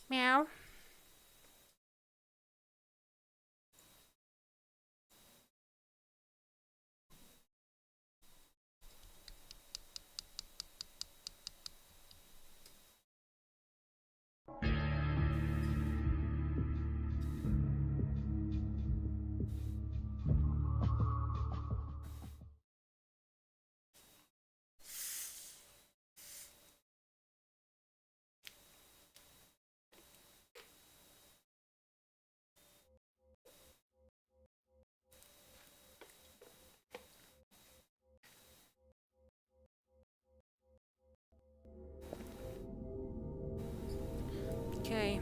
Meow. Okay.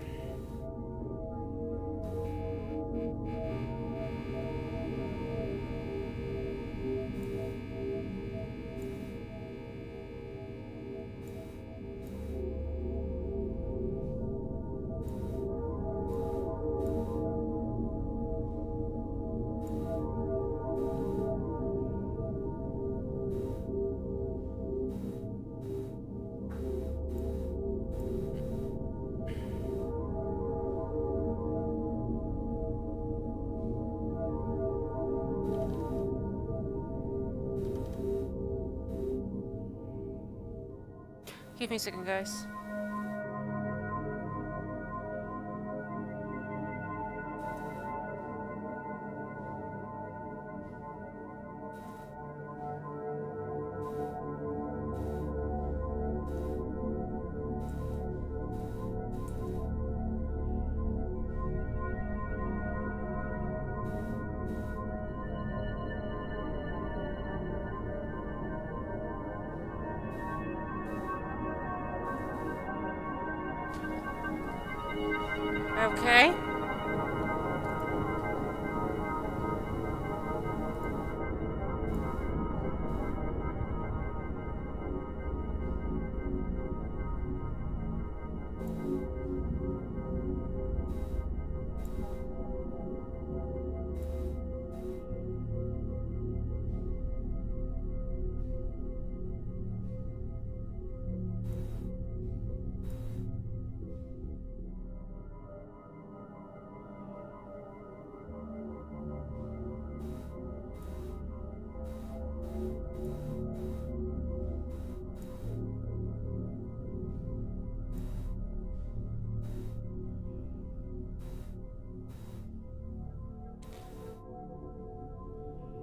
Give me a second, guys. Okay.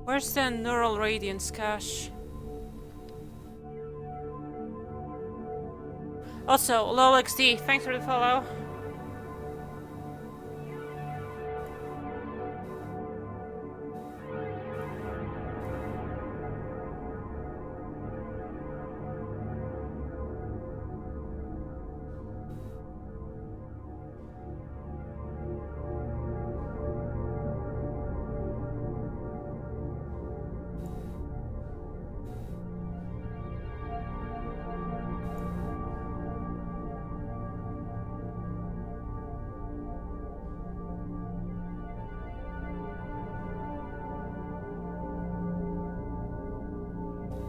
Where's the neural radiance cache? Also, lol XD, thanks for the follow.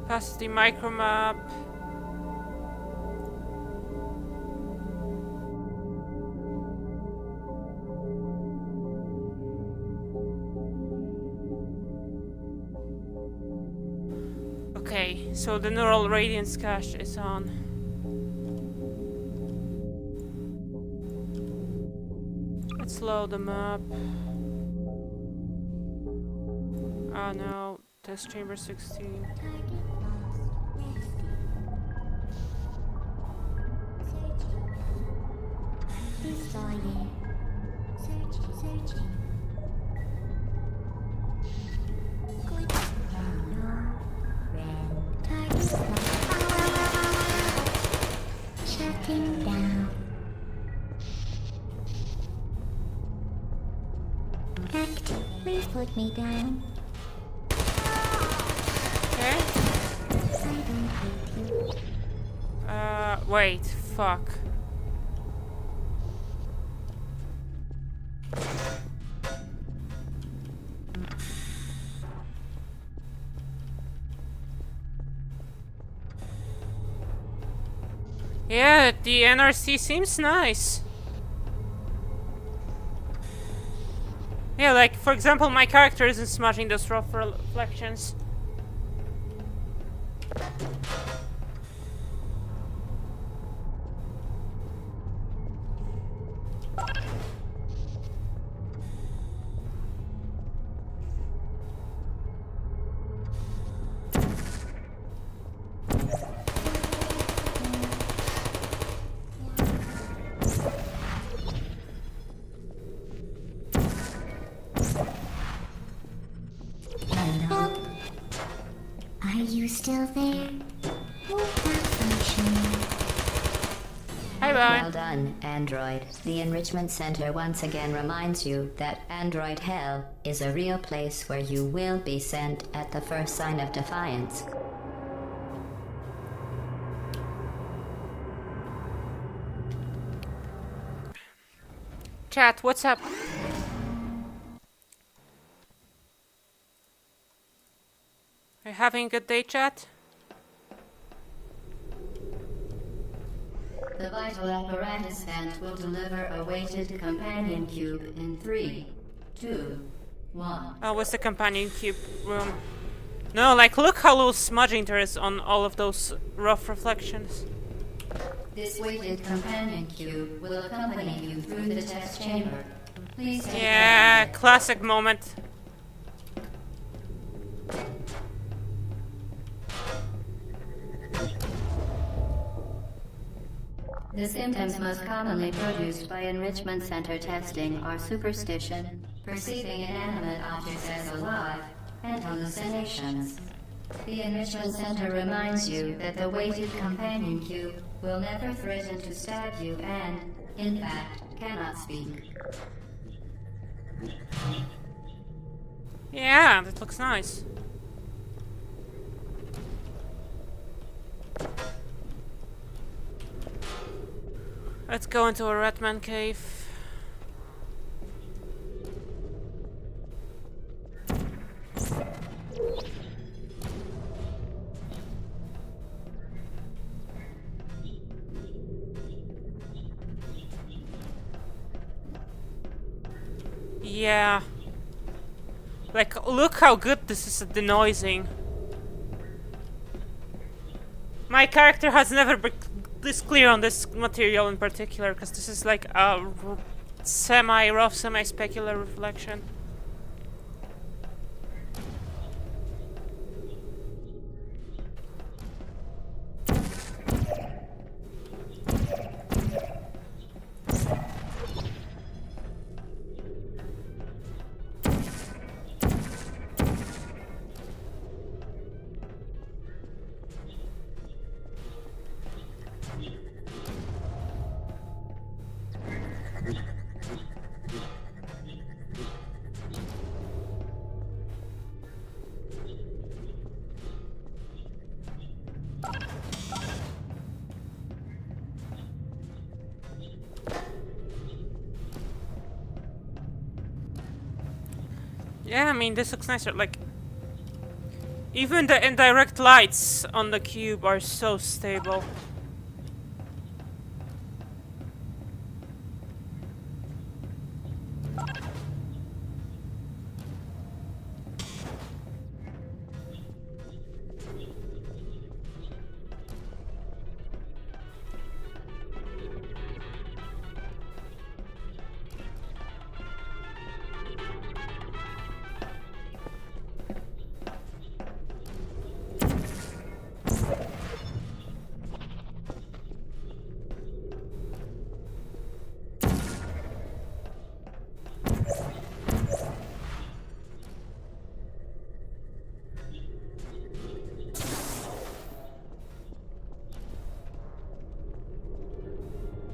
Past the micromap. Okay, so the neural radiance cache is on. Let's load the map. Oh no, test chamber 16. Shutting down. Please put me down. Okay. I don't hate you. Wait, fuck. Yeah, the NRC seems nice. Yeah, like, for example, my character isn't smudging those rough reflections. Hello? Are you still there? Malfunction. Hi, bye. Well done, Android. The Enrichment Center once again reminds you that Android Hell is a real place where you will be sent at the first sign of defiance. Chat, what's up? Are you having a good day, chat? The vital apparatus vent will deliver a weighted companion cube in 3, 2, 1. Oh, what's the companion cube room? No, like, look how little smudging there is on all of those rough reflections. This weighted companion cube will accompany you through the test chamber. Please take Yeah, classic moment. The symptoms most commonly produced by Enrichment Center testing are superstition, perceiving inanimate objects as alive, and hallucinations. The Enrichment Center reminds you that the weighted companion cube will never threaten to stab you and, in fact, cannot speak. Yeah, that looks nice. Let's go into a Ratman cave. Yeah. Like, look how good this is at denoising. My character has never been this clear on this material in particular, because this is like a semi-rough, semi-specular reflection. Yeah, I mean, this looks nicer. Like, even the indirect lights on the cube are so stable.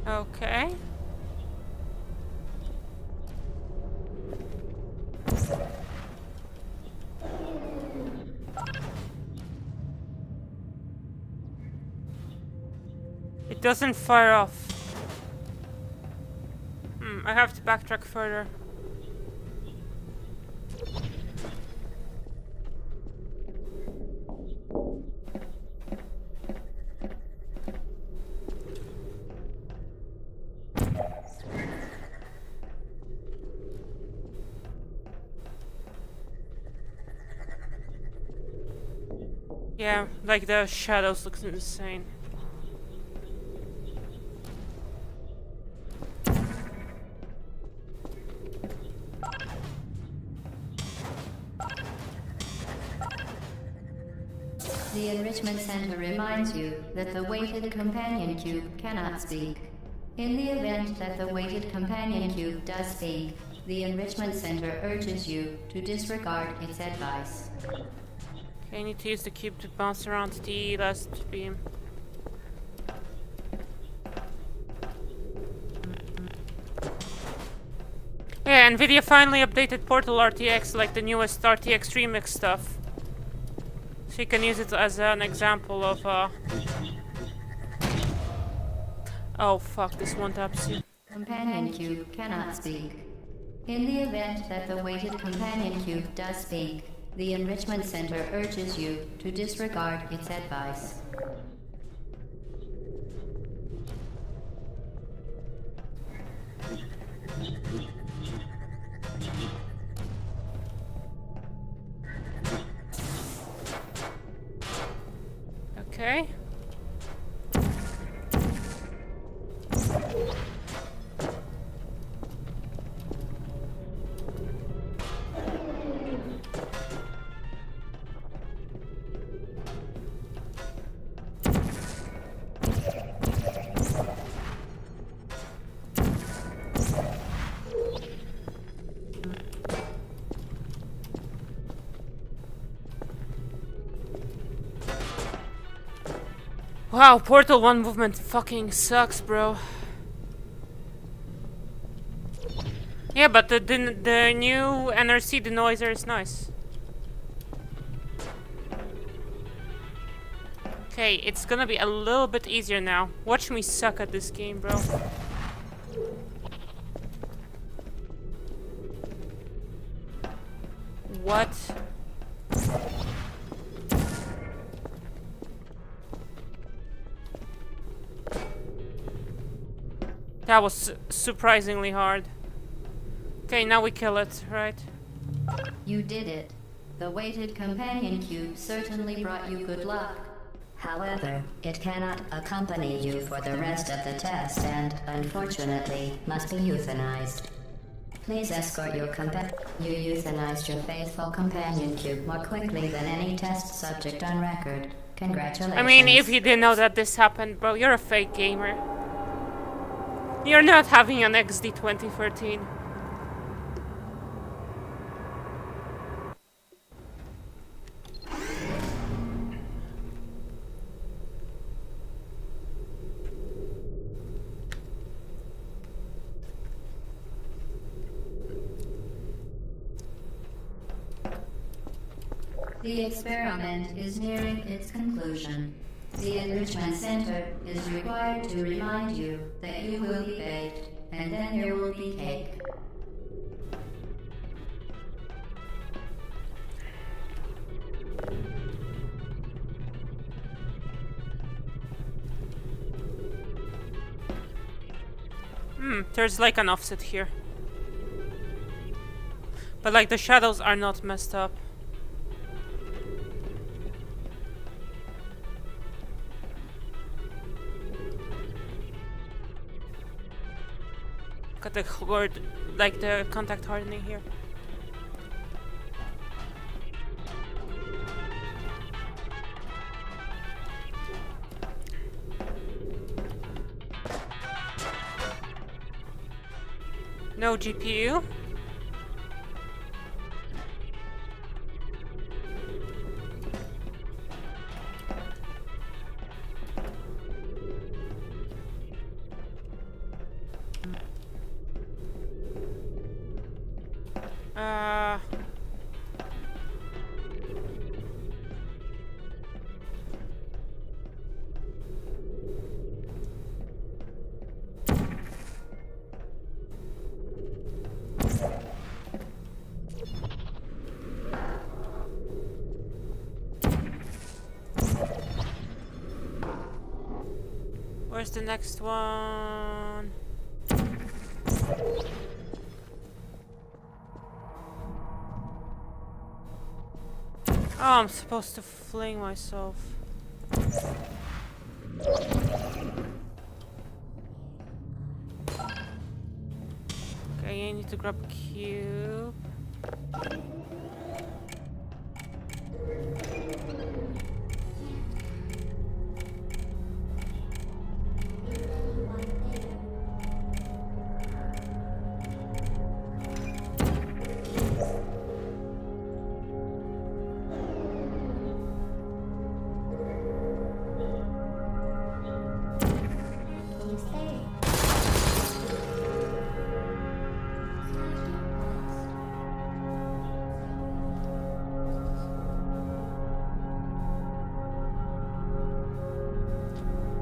Okay. It doesn't fire off. I have to backtrack further. Yeah, like the shadows look insane. The Enrichment Center reminds you that the weighted companion cube cannot speak. In the event that the weighted companion cube does speak, the Enrichment Center urges you to disregard its advice. Okay, I need to use the cube to bounce around the last beam. Yeah, Nvidia finally updated Portal RTX, like the newest RTX remix stuff. So you can use it as an example of oh fuck, this one taps you. Companion cube cannot speak. In the event that the weighted companion cube does speak, the Enrichment Center urges you to disregard its advice. Okay. Wow, Portal 1 movement fucking sucks, bro. Yeah, but the new NRC denoiser is nice. Okay, it's gonna be a little bit easier now. Watch me suck at this game, bro. What? That was surprisingly hard. Okay, now we kill it, right? You did it. The weighted companion cube certainly brought you good luck. However, it cannot accompany you for the rest of the test and, unfortunately, must be euthanized. Please escort your You euthanized your faithful companion cube more quickly than any test subject on record. Congratulations. I mean, if you didn't know that this happened, bro, you're a fake gamer. You're not having an XD 2013. The experiment is nearing its conclusion. The Enrichment Center is required to remind you that you will be baked, and then there will be cake. There's like an offset here. But like the shadows are not messed up. Got the word, like the contact hardening here. No GPU. Where's the next one? Oh, I'm supposed to fling myself. Okay, I need to grab a cube.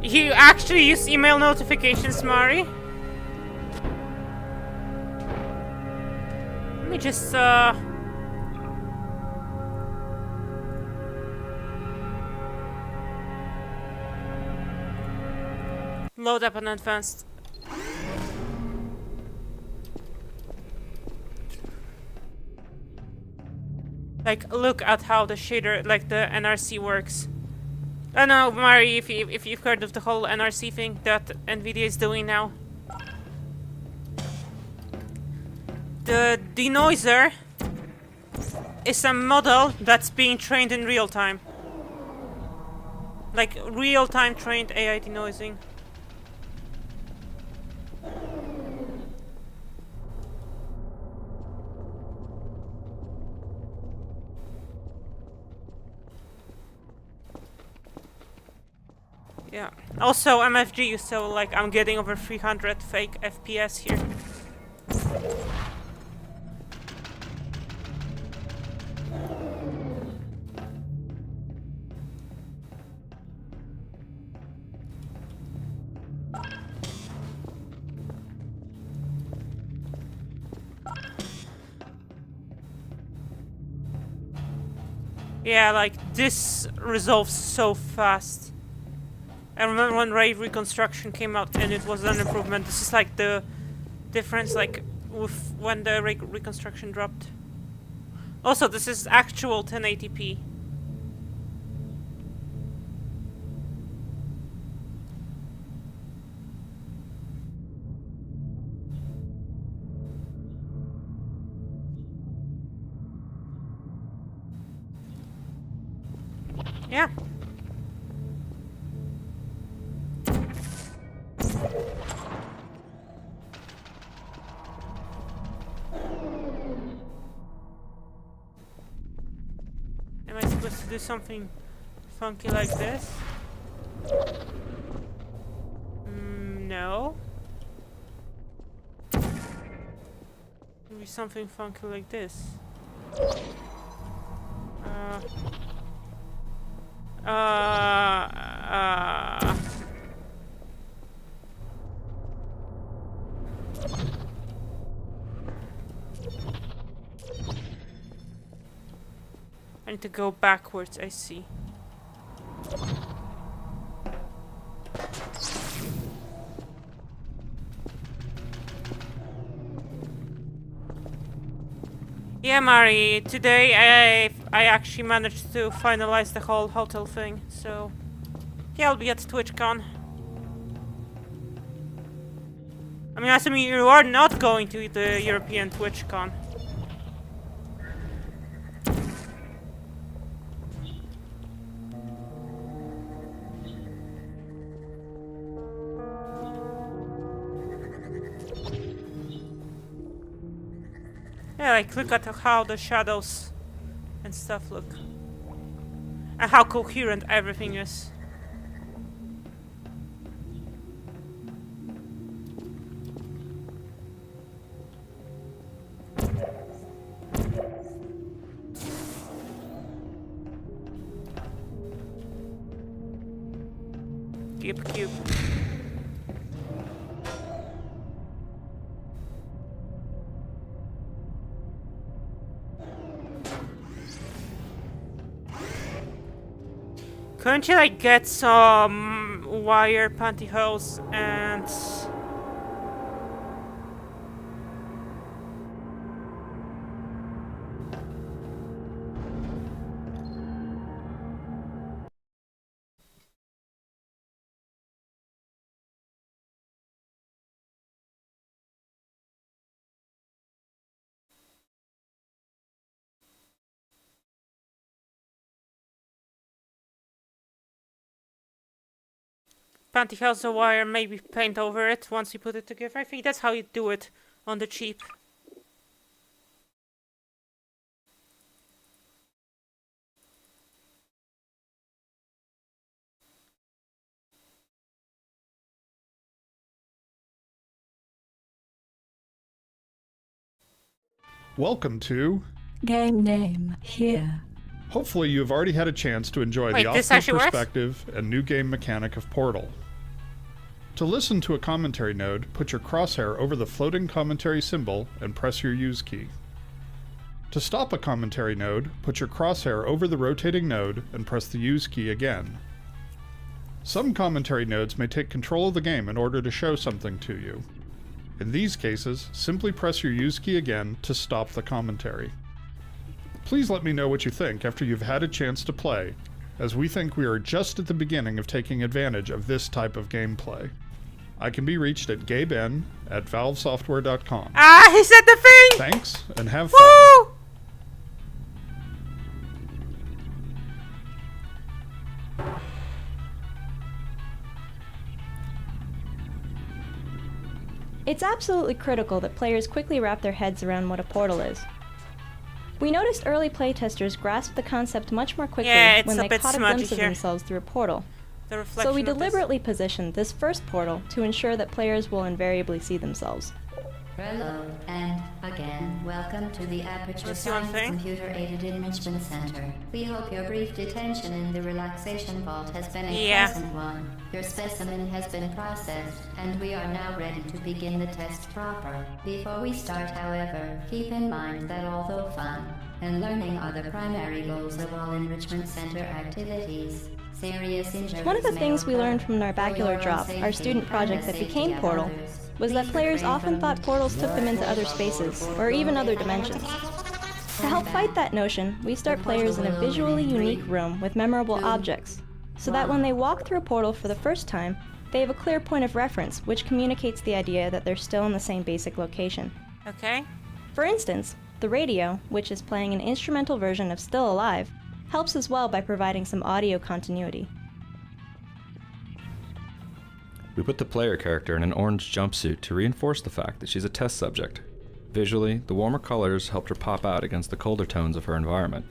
You actually use email notifications, Mari? Let me just, load up an advanced. Like, look at how the shader, like the NRC works. I don't know, Mari, if you've heard of the whole NRC thing that NVIDIA is doing now. The denoiser is a model that's being trained in real time. Like, real-time trained AI denoising. Yeah. Also, MFG, so like I'm getting over 300 fake FPS here. Yeah, like this resolves so fast. I remember when Ray Reconstruction came out and it was an improvement. This is like the difference, like with when the Ray Reconstruction dropped. Also, this is actual 1080p. Yeah. Am I supposed to do something funky like this? No. Maybe something funky like this. I need to go backwards, I see. Yeah, Mari, today I actually managed to finalize the whole hotel thing, so yeah, I'll be at TwitchCon. I mean, assuming you are not going to the European TwitchCon. Yeah, like look at how the shadows and stuff look. And how coherent everything is. Cube. Couldn't you like get some wire pantyhose and pantyhose the wire, maybe paint over it once you put it together. I think that's how you do it on the cheap. Welcome to... Game name here. Hopefully you have already had a chance to enjoy Wait, the this optional actually works? perspective and new game mechanic of Portal. To listen to a commentary node, put your crosshair over the floating commentary symbol and press your use key. To stop a commentary node, put your crosshair over the rotating node and press the use key again. Some commentary nodes may take control of the game in order to show something to you. In these cases, simply press your use key again to stop the commentary. Please let me know what you think after you've had a chance to play, as we think we are just at the beginning of taking advantage of this type of gameplay. I can be reached at gaben@valvesoftware.com. Ah, he said the thing! Thanks, and have fun. Woo! It's absolutely critical that players quickly wrap their heads around what a portal is. We noticed early playtesters grasped the concept much more quickly when they caught a glimpse of themselves through a portal. So we deliberately positioned this first portal to ensure that players will invariably see themselves. Hello, and again, welcome to the Aperture Science Computer-Aided Enrichment Center. We hope your brief detention in the relaxation vault has been a pleasant one. Your specimen has been processed, and we are now ready to begin the test proper. Before we start, however, keep in mind that although fun and learning are the primary goals of all Enrichment Center activities, serious injuries one of the things we learned from Narbacular Drop, our student project that became Portal, was that players often thought portals took them into other spaces, or even other dimensions. To help fight that notion, we start players in a visually unique room with memorable objects, so that when they walk through a portal for the first time, they have a clear point of reference, which communicates the idea that they're still in the same basic location. Okay. For instance, the radio, which is playing an instrumental version of Still Alive, helps as well by providing some audio continuity. We put the player character in an orange jumpsuit to reinforce the fact that she's a test subject. Visually, the warmer colors helped her pop out against the colder tones of her environment.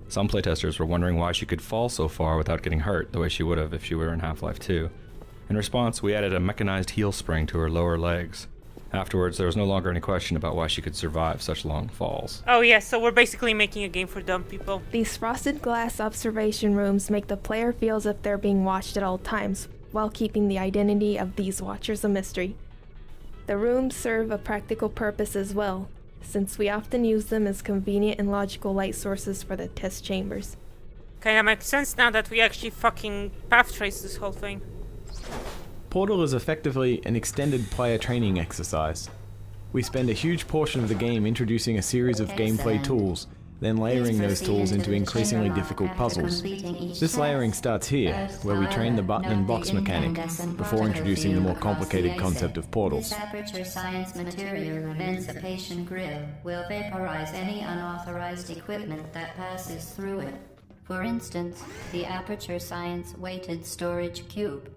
Some playtesters were wondering why she could fall so far without getting hurt the way she would have if she were in Half-Life 2. In response, we added a mechanized heel spring to her lower legs. Afterwards, there was no longer any question about why she could survive such long falls. Oh yeah, so we're basically making a game for dumb people. These frosted glass observation rooms make the player feel as if they're being watched at all times, while keeping the identity of these watchers a mystery. The rooms serve a practical purpose as well, since we often use them as convenient and logical light sources for the test chambers. Kinda makes sense now that we actually fucking path trace this whole thing. Portal is effectively an extended player training exercise. We spend a huge portion of the game introducing a series of gameplay tools, then layering those tools into increasingly difficult puzzles. This layering starts here, where we train the button and box mechanic, before introducing the more complicated concept of portals. This Aperture Science Material Emancipation Grill will vaporize any unauthorized equipment that passes through it. For instance, the Aperture Science Weighted Storage Cube.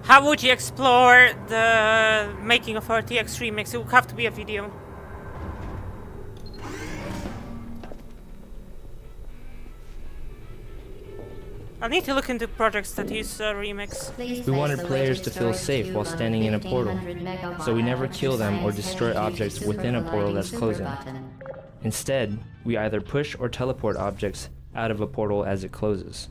How would you explore the making of RTX remix? It would have to be a video. I need to look into projects that use remix. We wanted players to feel safe while standing in a portal, so we never kill them or destroy objects within a portal that's closing. Instead, we either push or teleport objects out of a portal as it closes.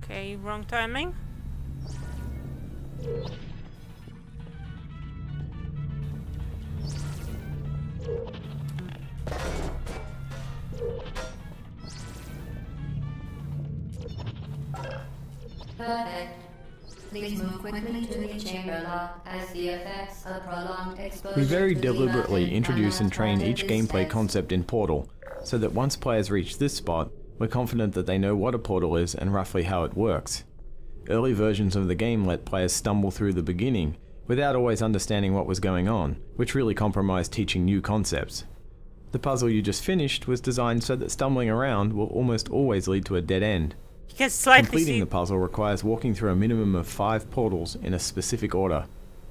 Okay, wrong timing. Perfect. Please move quickly to the chamber lock as the effects of prolonged exposure. We very to the deliberately weapon introduce and train each unaffected gameplay steps. concept in Portal, so that once players reach this spot, we're confident that they know what a portal is and roughly how it works. Early versions of the game let players stumble through the beginning, without always understanding what was going on, which really compromised teaching new concepts. The puzzle you just finished was designed so that stumbling around will almost always lead to a dead end. You can slightly Completing see... the puzzle requires walking through a minimum of 5 portals in a specific order.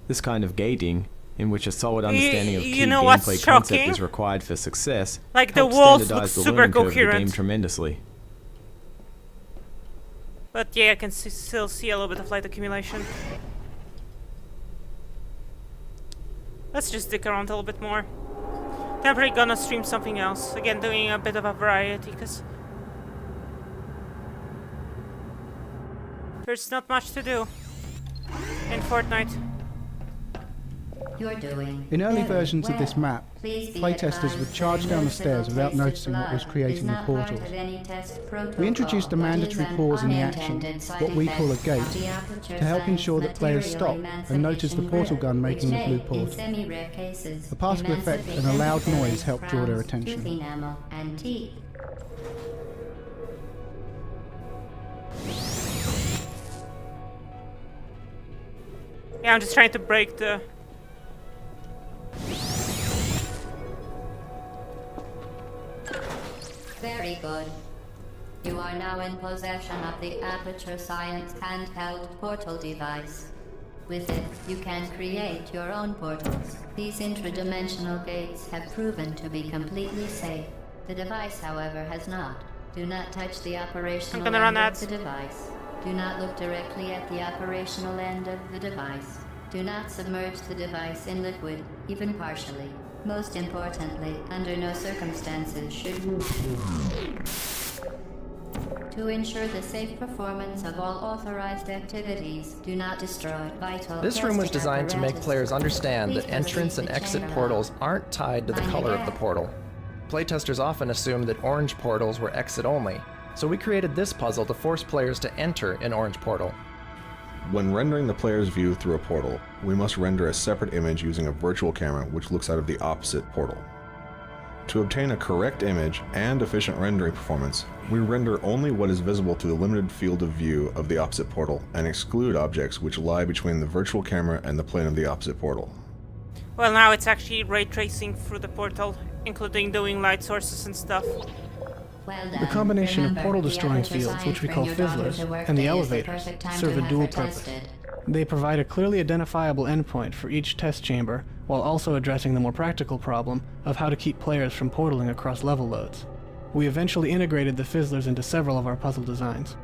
This kind of gating, in which a solid understanding of key you know what's gameplay shocking? concept is required for success, Like, the helps walls look standardize the super learning curve of the coherent. game tremendously. But yeah, I can still see a little bit of light accumulation. Let's just stick around a little bit more. Then I'm probably gonna stream something else. Again, doing a bit of a variety, because there's not much to do in Fortnite. You're doing In early very versions of this well. map, Please be playtesters advised would charge that down the no stairs civil without tasted noticing what was blood creating is the not part portals. of any test protocol, We introduced a but mandatory is an pause in the action, unintended side what we call a effect gate, of the aperture to help science ensure that players stop material and notice the emancipation portal grip, gun making the which blue may, in port. semi-rare cases, The particle effect and a loud noise help draw their attention. tooth enamel and teeth. Yeah, I'm just trying to break the... Very good. You are now in possession of the Aperture Science handheld portal device. With it, you can create your own portals. These intradimensional gates have proven to be completely safe. The device, however, has not. Do not touch the operational gonna run end of ads. the device. Do not look directly at the operational end of the device. Do not submerge the device in liquid, even partially. Most importantly, under no circumstances should to ensure the safe performance of all authorized activities, do not destroy vital. This room was testing designed to make apparatus. players understand Please that entrance and proceed to exit chamber portals lock. aren't tied to the Mind color of the again. portal. Playtesters often assumed that orange portals were exit only, so we created this puzzle to force players to enter an orange portal. When rendering the player's view through a portal, we must render a separate image using a virtual camera which looks out of the opposite portal. To obtain a correct image and efficient rendering performance, we render only what is visible to the limited field of view of the opposite portal and exclude objects which lie between the virtual camera and the plane of the opposite portal. Well, now it's actually ray tracing through the portal, including doing light sources and stuff. Well The done. combination of Remember, portal the destroying Aperture fields, Science which we call bring your daughter fizzlers, to work and the day is elevators perfect time serve to a have dual her purpose. tested. They provide a clearly identifiable endpoint for each test chamber, while also addressing the more practical problem of how to keep players from portaling across level loads. We eventually integrated the fizzlers into several of our puzzle designs.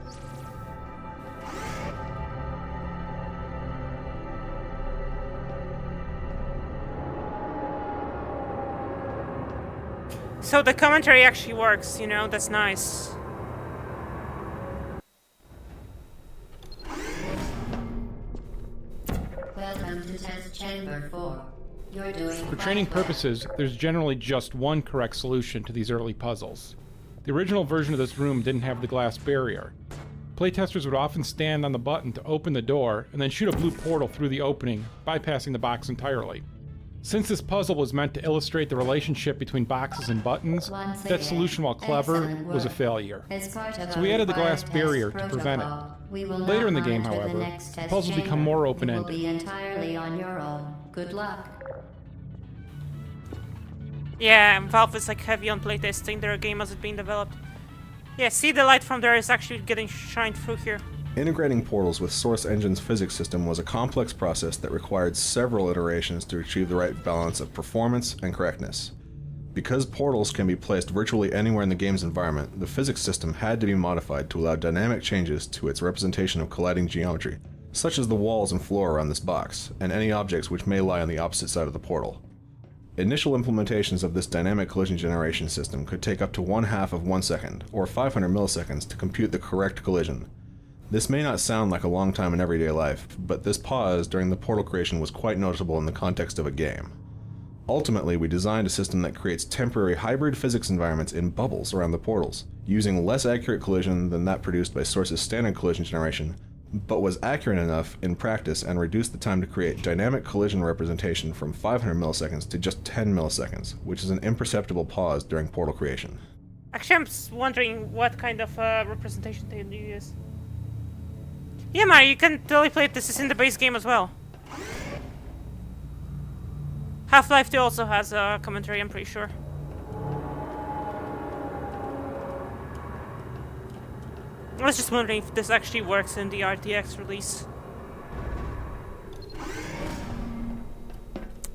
So the commentary actually works, you know, that's nice. Welcome to test chamber 4. You're doing For quite training well. purposes, there's generally just one correct solution to these early puzzles. The original version of this room didn't have the glass barrier. Playtesters would often stand on the button to open the door and then shoot a blue portal through the opening, bypassing the box entirely. Since this puzzle was meant to illustrate the relationship between boxes and buttons, Once that again, solution, while clever, excellent was a work. failure. As part of So our we added the glass required barrier test to prevent it. protocol, we will Later not in the game, monitor however, next the test puzzles become chamber. more You will open-ended. be entirely on your own. Good luck. Yeah, Valve is like heavy on playtesting their game as it's being developed. Yeah, see, the light from there is actually getting shined through here. Integrating portals with Source Engine's physics system was a complex process that required several iterations to achieve the right balance of performance and correctness. Because portals can be placed virtually anywhere in the game's environment, the physics system had to be modified to allow dynamic changes to its representation of colliding geometry, such as the walls and floor around this box, and any objects which may lie on the opposite side of the portal. Initial implementations of this dynamic collision generation system could take up to 1/2 of 1 second, or 500 milliseconds, to compute the correct collision. This may not sound like a long time in everyday life, but this pause during the portal creation was quite noticeable in the context of a game. Ultimately, we designed a system that creates temporary hybrid physics environments in bubbles around the portals, using less accurate collision than that produced by Source's standard collision generation, but was accurate enough in practice and reduced the time to create dynamic collision representation from 500 milliseconds to just 10 milliseconds, which is an imperceptible pause during portal creation. Actually, I'm wondering what kind of representation they use. Yeah, Mario, you can totally play it. This is in the base game as well. Half-Life 2 also has a commentary, I'm pretty sure. I was just wondering if this actually works in the RTX release.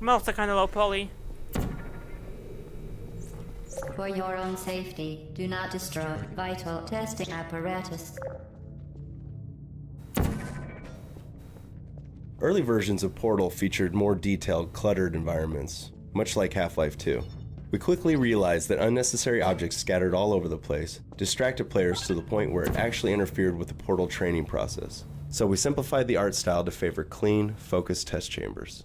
I'm also kind of low poly. For your own safety, do not destroy vital testing apparatus. Early versions of Portal featured more detailed, cluttered environments, much like Half-Life 2. We quickly realized that unnecessary objects scattered all over the place distracted players to the point where it actually interfered with the Portal training process. So we simplified the art style to favor clean, focused test chambers.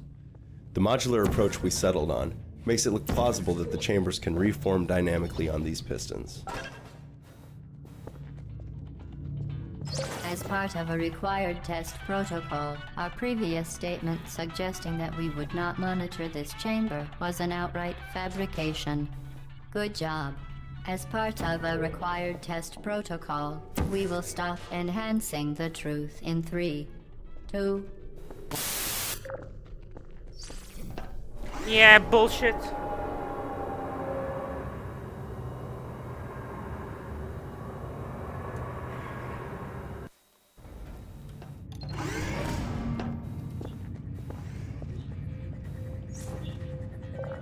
The modular approach we settled on makes it look plausible that the chambers can reform dynamically on these pistons. As part of a required test protocol, our previous statement suggesting that we would not monitor this chamber was an outright fabrication. Good job. As part of a required test protocol, we will stop enhancing the truth in 3, 2... Yeah, bullshit.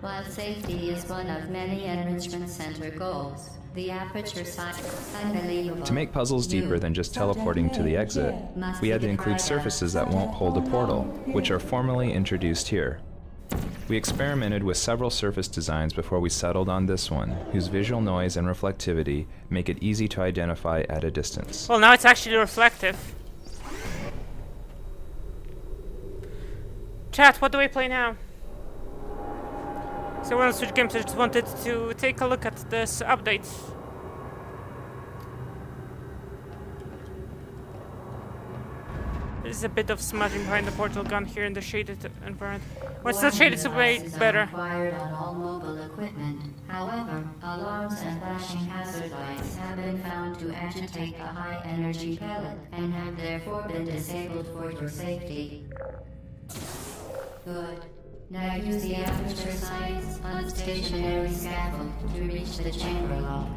While safety is one of many Enrichment Center goals, the aperture size is unbelievable. To make puzzles deeper than just teleporting to the exit, we had to include surfaces that won't hold a portal, which are formally introduced here. We experimented with several surface designs before we settled on this one, whose visual noise and reflectivity make it easy to identify at a distance. Well, now it's actually reflective. Chat, what do we play now? So we're on Switch Games. I just wanted to take a look at this update. There's a bit of smudging behind the portal gun here in the shaded environment. When it's not shaded, it's way better. Required on all mobile equipment. However, alarms and flashing hazard lights have been found to agitate a high-energy pellet and have therefore been disabled for your safety. Good. Now use the aperture science unstationary scaffold to reach the chamber lock.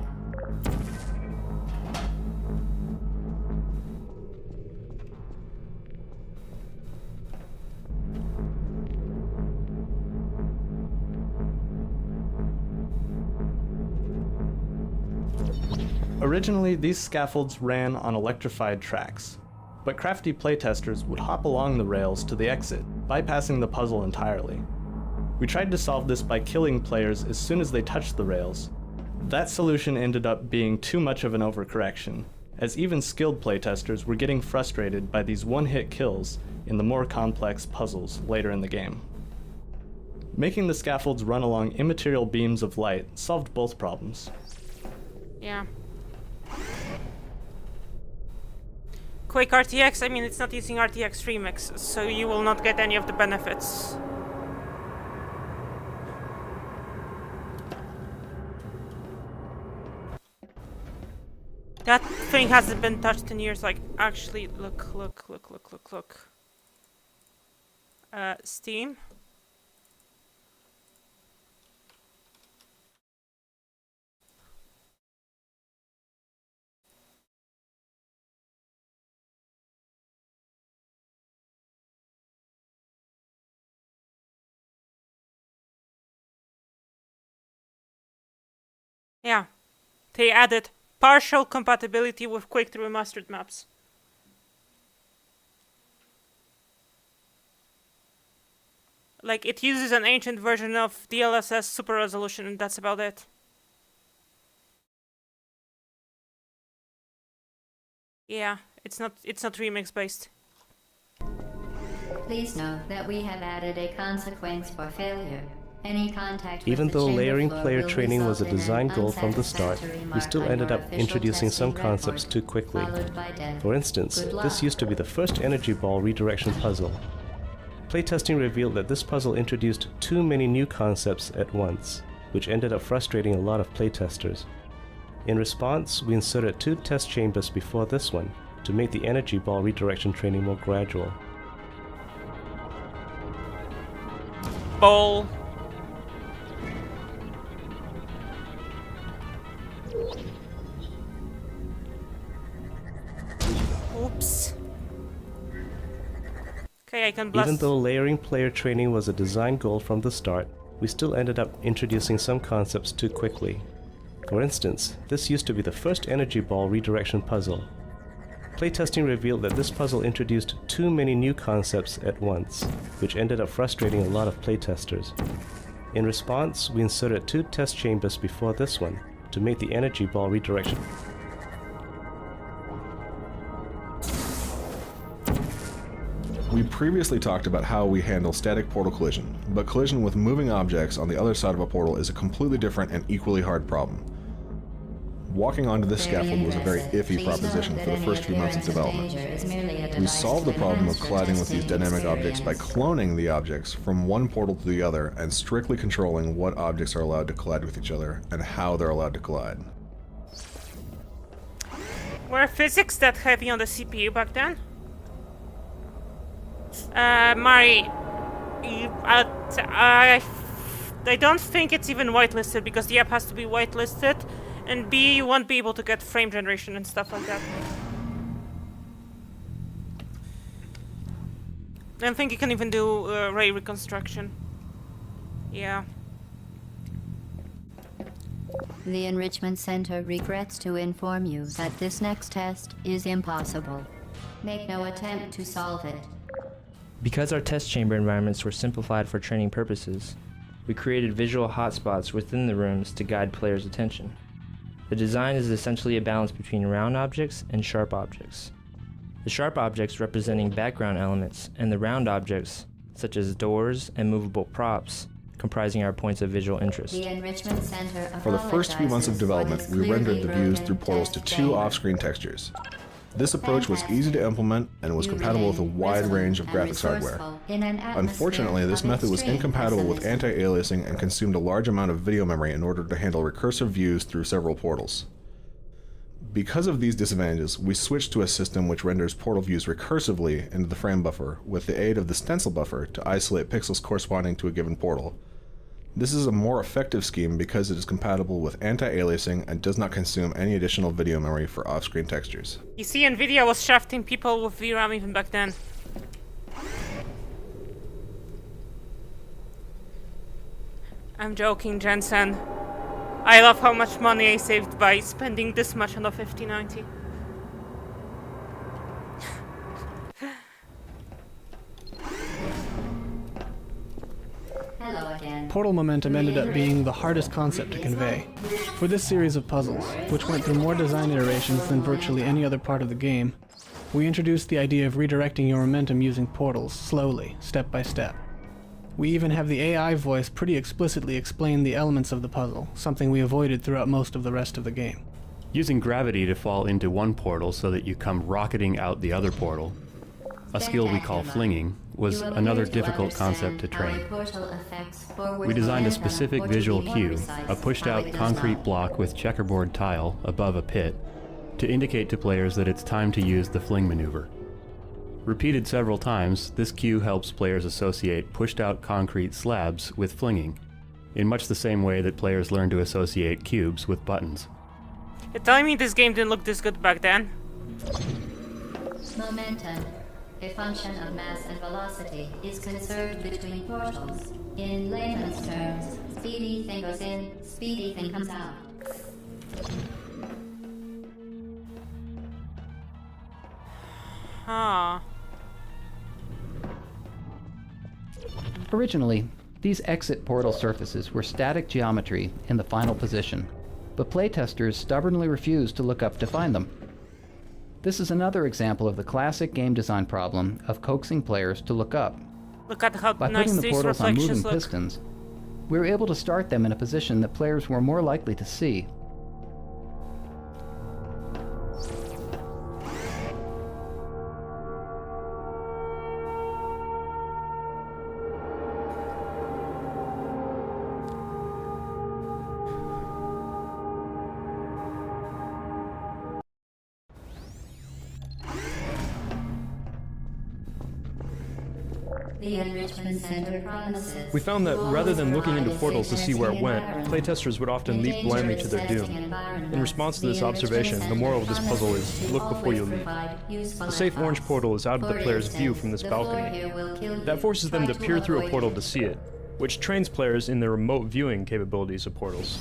Originally, these scaffolds ran on electrified tracks, but crafty playtesters would hop along the rails to the exit, bypassing the puzzle entirely. We tried to solve this by killing players as soon as they touched the rails. That solution ended up being too much of an overcorrection, as even skilled playtesters were getting frustrated by these one-hit kills in the more complex puzzles later in the game. Making the scaffolds run along immaterial beams of light solved both problems. Yeah. Quake RTX, I mean, it's not using RTX Remix, so you will not get any of the benefits. That thing hasn't been touched in years, like, actually, look. Steam? Yeah, they added partial compatibility with Quake 3 remastered maps. Like, it uses an ancient version of DLSS super resolution, and that's about it. Yeah, it's not remix based. Please note that we have added a consequence for failure. Any contact Even with the though chamber layering floor player will training was a result in design an goal from the start, unsatisfactory we still mark on ended your up official introducing some testing concepts report, too quickly. followed by death. For instance, Good luck. this used to be the first energy ball redirection puzzle. Playtesting revealed that this puzzle introduced too many new concepts at once, which ended up frustrating a lot of playtesters. In response, we inserted 2 test chambers before this one to make the energy ball redirection training more gradual. Ball. Oops. Okay, I can blast. Even though layering player training was a design goal from the start, we still ended up introducing some concepts too quickly. For instance, this used to be the first energy ball redirection puzzle. Playtesting revealed that this puzzle introduced too many new concepts at once, which ended up frustrating a lot of playtesters. In response, we inserted 2 test chambers before this one to make the energy ball redirection. We previously talked about how we handle static portal collision, but collision with moving objects on the other side of a portal is a completely different and equally hard problem. Walking onto this scaffold was a very iffy proposition for the first few months of development. We solved the problem of colliding with these dynamic objects by cloning the objects from one portal to the other and strictly controlling what objects are allowed to collide with each other and how they're allowed to collide. Were physics that heavy on the CPU back then? Mari, I don't think it's even whitelisted because the app has to be whitelisted, and B, you won't be able to get frame generation and stuff like that. I don't think you can even do ray reconstruction. Yeah. The Enrichment Center regrets to inform you that this next test is impossible. Make no attempt to solve it. Because our test chamber environments were simplified for training purposes, we created visual hotspots within the rooms to guide players' attention. The design is essentially a balance between round objects and sharp objects. The sharp objects representing background elements, and the round objects, such as doors and movable props, comprising our points of visual interest. The Enrichment Center For the first few months of development, we rendered the views through portals to 2 off-screen textures. This approach was easy to implement and was compatible with a wide range of graphics hardware. Unfortunately, this method was incompatible with anti-aliasing and consumed a large amount of video memory in order to handle recursive views through several portals. Because of these disadvantages, we switched to a system which renders portal views recursively into the frame buffer with the aid of the stencil buffer to isolate pixels corresponding to a given portal. This is a more effective scheme because it is compatible with anti-aliasing and does not consume any additional video memory for off-screen textures. You see, Nvidia was shafting people with VRAM even back then. I'm joking, Jensen. I love how much money I saved by spending this much on a 5090. Hello again. Portal momentum ended up being the hardest concept to convey. For this series of puzzles, which went through more design iterations than virtually any other part of the game, we introduced the idea of redirecting your momentum using portals, slowly, step by step. We even have the AI voice pretty explicitly explain the elements of the puzzle, something we avoided throughout most of the rest of the game. Using gravity to fall into one portal so that you come rocketing out the other portal, a skill we call flinging, was another difficult concept to train. We designed a specific visual cue, a pushed-out concrete block with checkerboard tile above a pit, to indicate to players that it's time to use the fling maneuver. Repeated several times, this cue helps players associate pushed-out concrete slabs with flinging, in much the same way that players learn to associate cubes with buttons. You're telling me this game didn't look this good back then? Momentum, a function of mass and velocity, is conserved between portals. In layman's terms, speedy thing goes in, speedy thing comes out. Huh. Originally, these exit portal surfaces were static geometry in the final position, but playtesters stubbornly refused to look up to find them. This is another example of the classic game design problem of coaxing players to look up. Look at how By nice putting the these portals on moving reflections look. pistons, we were able to start them in a position that players were more likely to see. The Enrichment Center promises. We found that rather than looking into portals to see where it went, playtesters would often leap blindly to their doom. In response to this observation, the moral of this puzzle is look before you leap. The safe orange portal is out of the player's view from this balcony. That forces them to peer through a portal to see it, which trains players in the remote viewing capabilities of portals.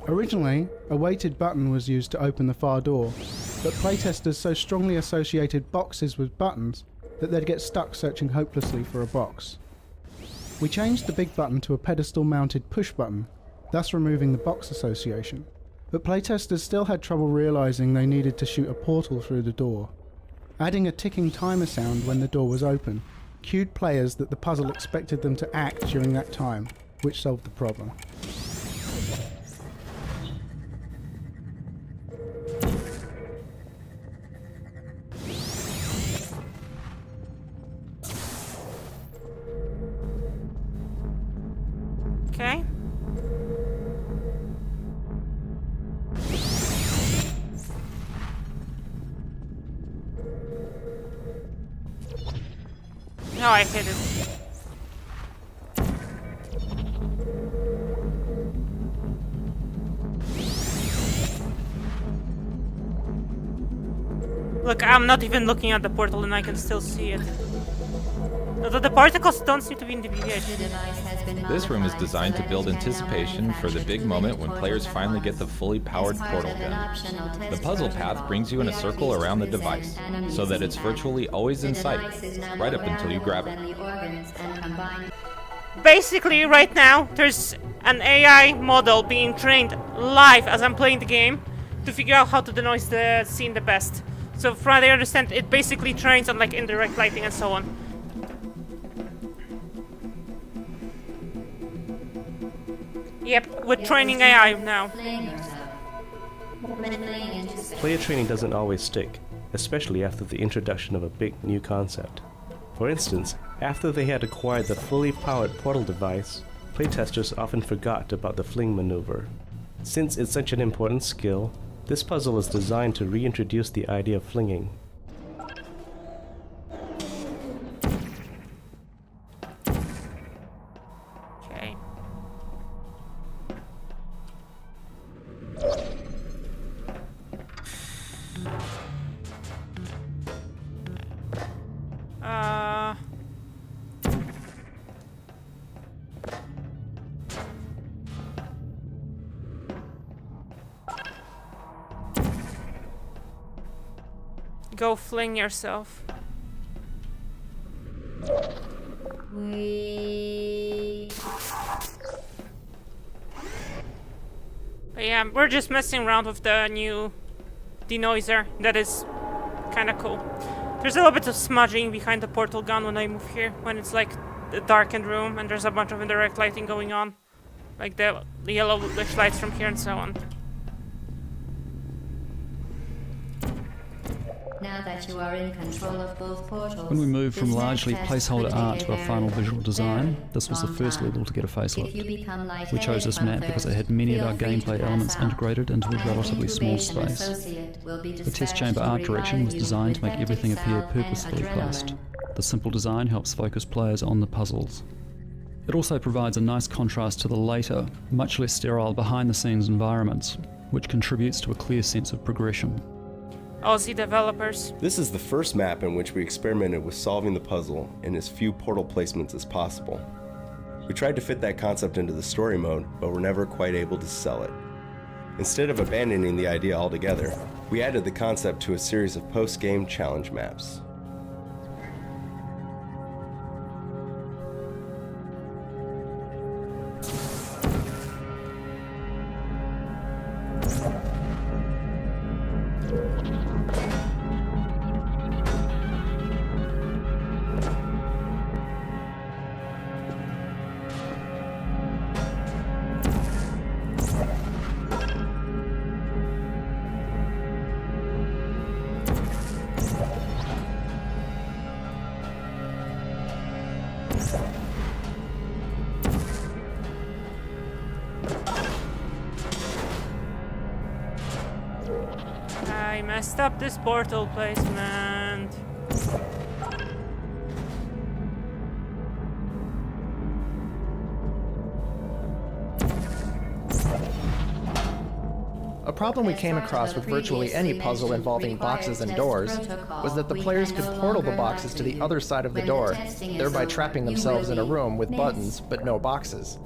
Originally, a weighted button was used to open the far door, but playtesters so strongly associated boxes with buttons that they'd get stuck searching hopelessly for a box. We changed the big button to a pedestal-mounted push button, thus removing the box association, but playtesters still had trouble realising they needed to shoot a portal through the door. Adding a ticking timer sound when the door was open cued players that the puzzle expected them to act during that time, which solved the problem. Okay. No, I hit it. Look, I'm not even looking at the portal and I can still see it. Although the particles don't seem to be in deviation. This room is designed to build anticipation for the big moment when players finally get the fully powered portal gun. The puzzle path brings you in a circle around the device, so that it's virtually always in sight, right up until you grab it. Basically, right now, there's an AI model being trained live as I'm playing the game to figure out how to denoise the scene the best. So from what I understand, it basically trains on like indirect lighting and so on. Yep, we're training AI now. Player training doesn't always stick, especially after the introduction of a big new concept. For instance, after they had acquired the fully powered portal device, playtesters often forgot about the fling maneuver. Since it's such an important skill, this puzzle is designed to reintroduce the idea of flinging. Okay. Go fling yourself. But yeah, we're just messing around with the new denoiser. That is kind of cool. There's a little bit of smudging behind the portal gun when I move here, when it's like the darkened room and there's a bunch of indirect lighting going on. Like the yellowish lights from here and so on. Now that you are in control of both portals, When we moved from largely placeholder art to a final visual design, this was the first level to get a facelift. We chose this map because it had many of our gameplay elements integrated into a relatively small space. The test chamber art direction was designed to make everything appear purposefully placed. The simple design helps focus players on the puzzles. It also provides a nice contrast to the later, much less sterile behind-the-scenes environments, which contributes to a clear sense of progression. Aussie developers. This is the first map in which we experimented with solving the puzzle in as few portal placements as possible. We tried to fit that concept into the story mode, but were never quite able to sell it. Instead of abandoning the idea altogether, we added the concept to a series of post-game challenge maps. I messed up this portal placement. A problem we came across with virtually any puzzle involving boxes and doors was that the players could portal the boxes to the other side of the door, thereby trapping themselves in a room with buttons but no boxes.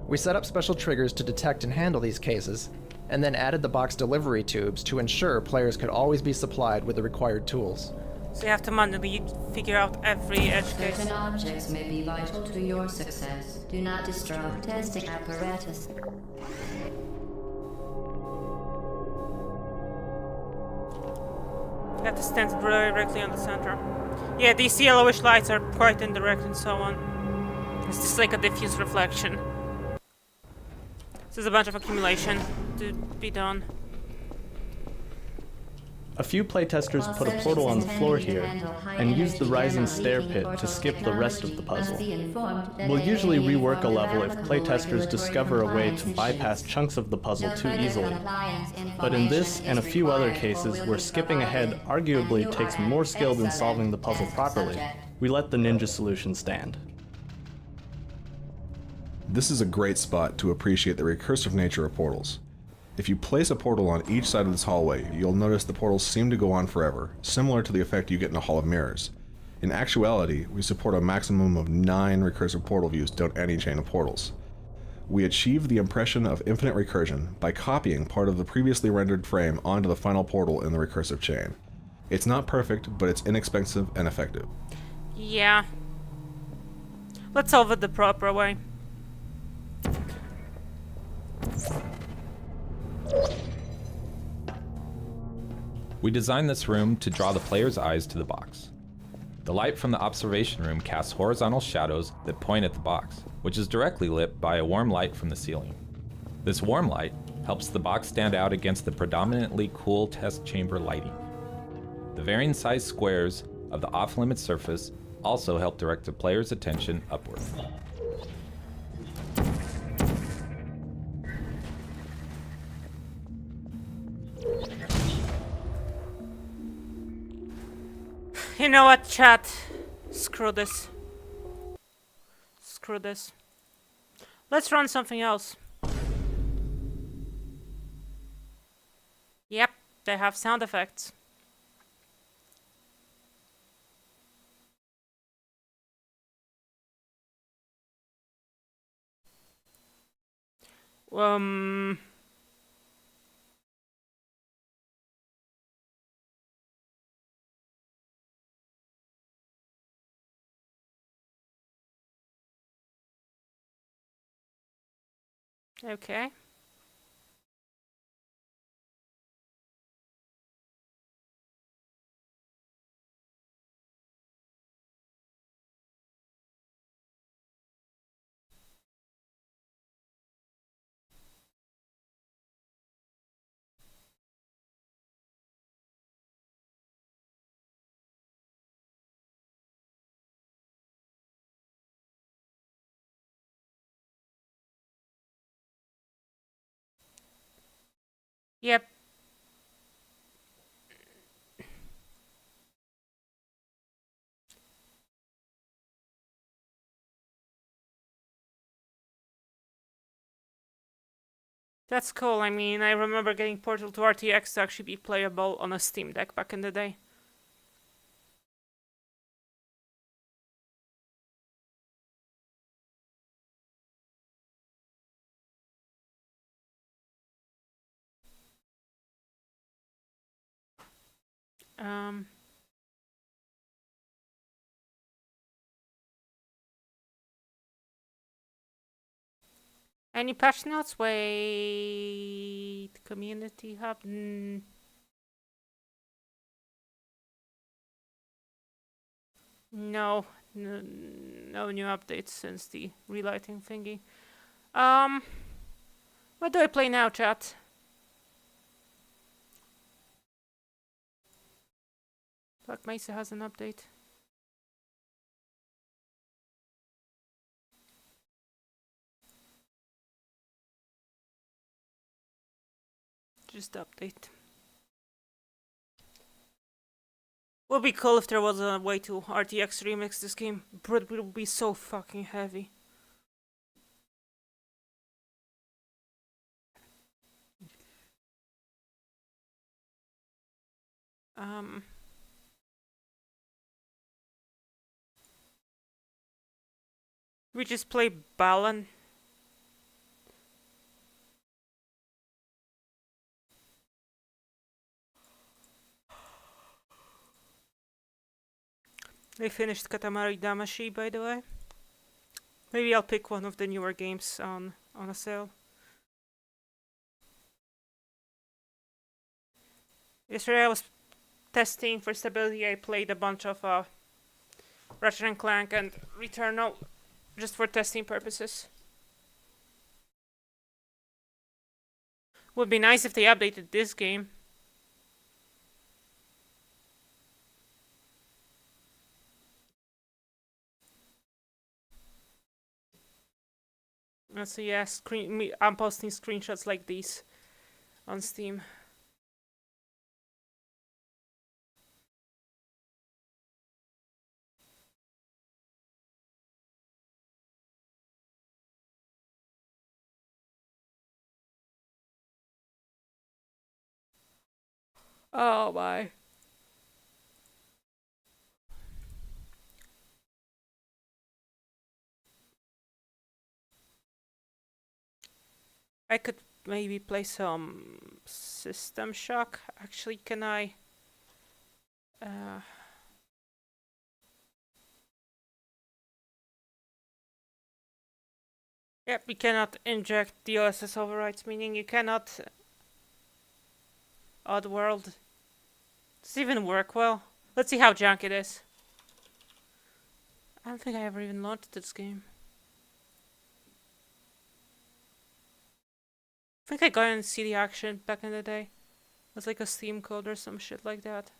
We set up special triggers to detect and handle these cases, and then added the box delivery tubes to ensure players could always be supplied with the required tools. So you have to manually figure out every edge case. Certain objects may be vital to your success. Do not destroy testing apparatus. You have to stand directly on the center. Yeah, these yellowish lights are quite indirect and so on. It's just like a diffuse reflection. So there's a bunch of accumulation to be done. A few playtesters put a portal on the floor here and used the rising stair pit to skip the rest of the puzzle. We'll usually rework a level if playtesters discover a way to bypass chunks of the puzzle too easily. But in this and a few other cases where skipping ahead arguably takes more skill than solving the puzzle properly, we let the ninja solution stand. This is a great spot to appreciate the recursive nature of portals. If you place a portal on each side of this hallway, you'll notice the portals seem to go on forever, similar to the effect you get in a Hall of Mirrors. In actuality, we support a maximum of 9 recursive portal views down any chain of portals. We achieve the impression of infinite recursion by copying part of the previously rendered frame onto the final portal in the recursive chain. It's not perfect, but it's inexpensive and effective. Yeah. Let's solve it the proper way. We designed this room to draw the player's eyes to the box. The light from the observation room casts horizontal shadows that point at the box, which is directly lit by a warm light from the ceiling. This warm light helps the box stand out against the predominantly cool test chamber lighting. The varying size squares of the off-limit surface also help direct the player's attention upward. You know what, chat? Screw this. Screw this. Let's run something else. Yep, they have sound effects. Okay. Yep. That's cool. I mean, I remember getting Portal to RTX to actually be playable on a Steam Deck back in the day. Any patch notes? Wait, community hub. No, no new updates since the relighting thingy. What do I play now, chat? Black Mesa has an update. Just update. Would be cool if there was a way to RTX remix this game, but it would be so fucking heavy. We just play Balan. They finished Katamari Damacy, by the way. Maybe I'll pick one of the newer games on a sale. Yesterday I was testing for stability. I played a bunch of Ratchet and Clank and Returnal just for testing purposes. Would be nice if they updated this game. So yeah, I'm posting screenshots like these on Steam. Oh my. I could maybe play some System Shock. Actually, can I? Yep, we cannot inject DLSS overrides, meaning you cannot. Oddworld. Does it even work well? Let's see how jank it is. I don't think I ever even launched this game. I think I got in CD Action back in the day. It was like a Steam code or some shit like that.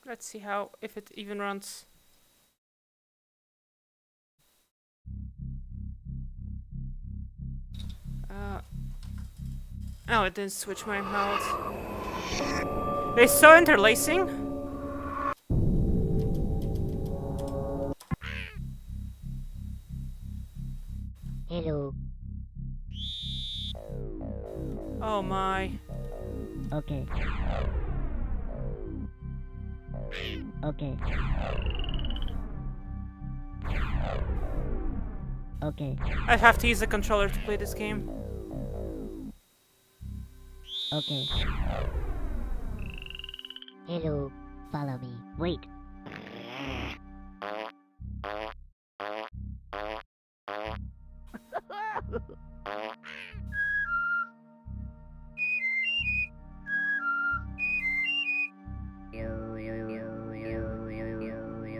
Let's see if it even runs. Oh, it didn't switch my mouth. They so interlacing? Hello. Oh my. Okay. Okay. Okay. I have to use the controller to play this game. Okay. Hello. Follow me. Wait.